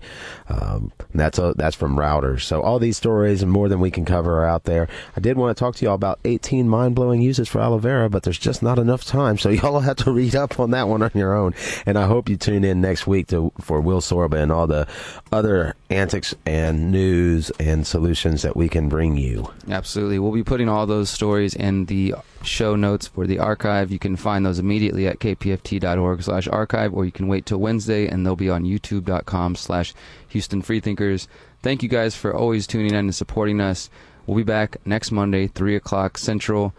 That's from Routers. So all these stories and more than we can cover are out there. I did want to talk to y'all about 18 mind-blowing uses for aloe vera, but there's just not enough time, so y'all will have to read up on that one on your own. And I hope you tune in next week for Will Sorba and all the other antics and news and solutions that we can bring you. Absolutely. We'll be putting all those stories in the show notes for the archive. You can find those immediately at kpft.org/archive, or you can wait till Wednesday and they'll be on youtube.com/Houston Freethinkers. Thank you guys for always tuning in and supporting us. We'll be back next Monday, 3 o'clock Central.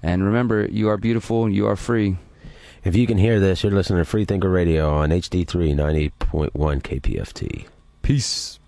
And remember, you are beautiful, you are free. If you can hear this, you're listening to Freethinker Radio on HD3 90.1 KPFT. Peace.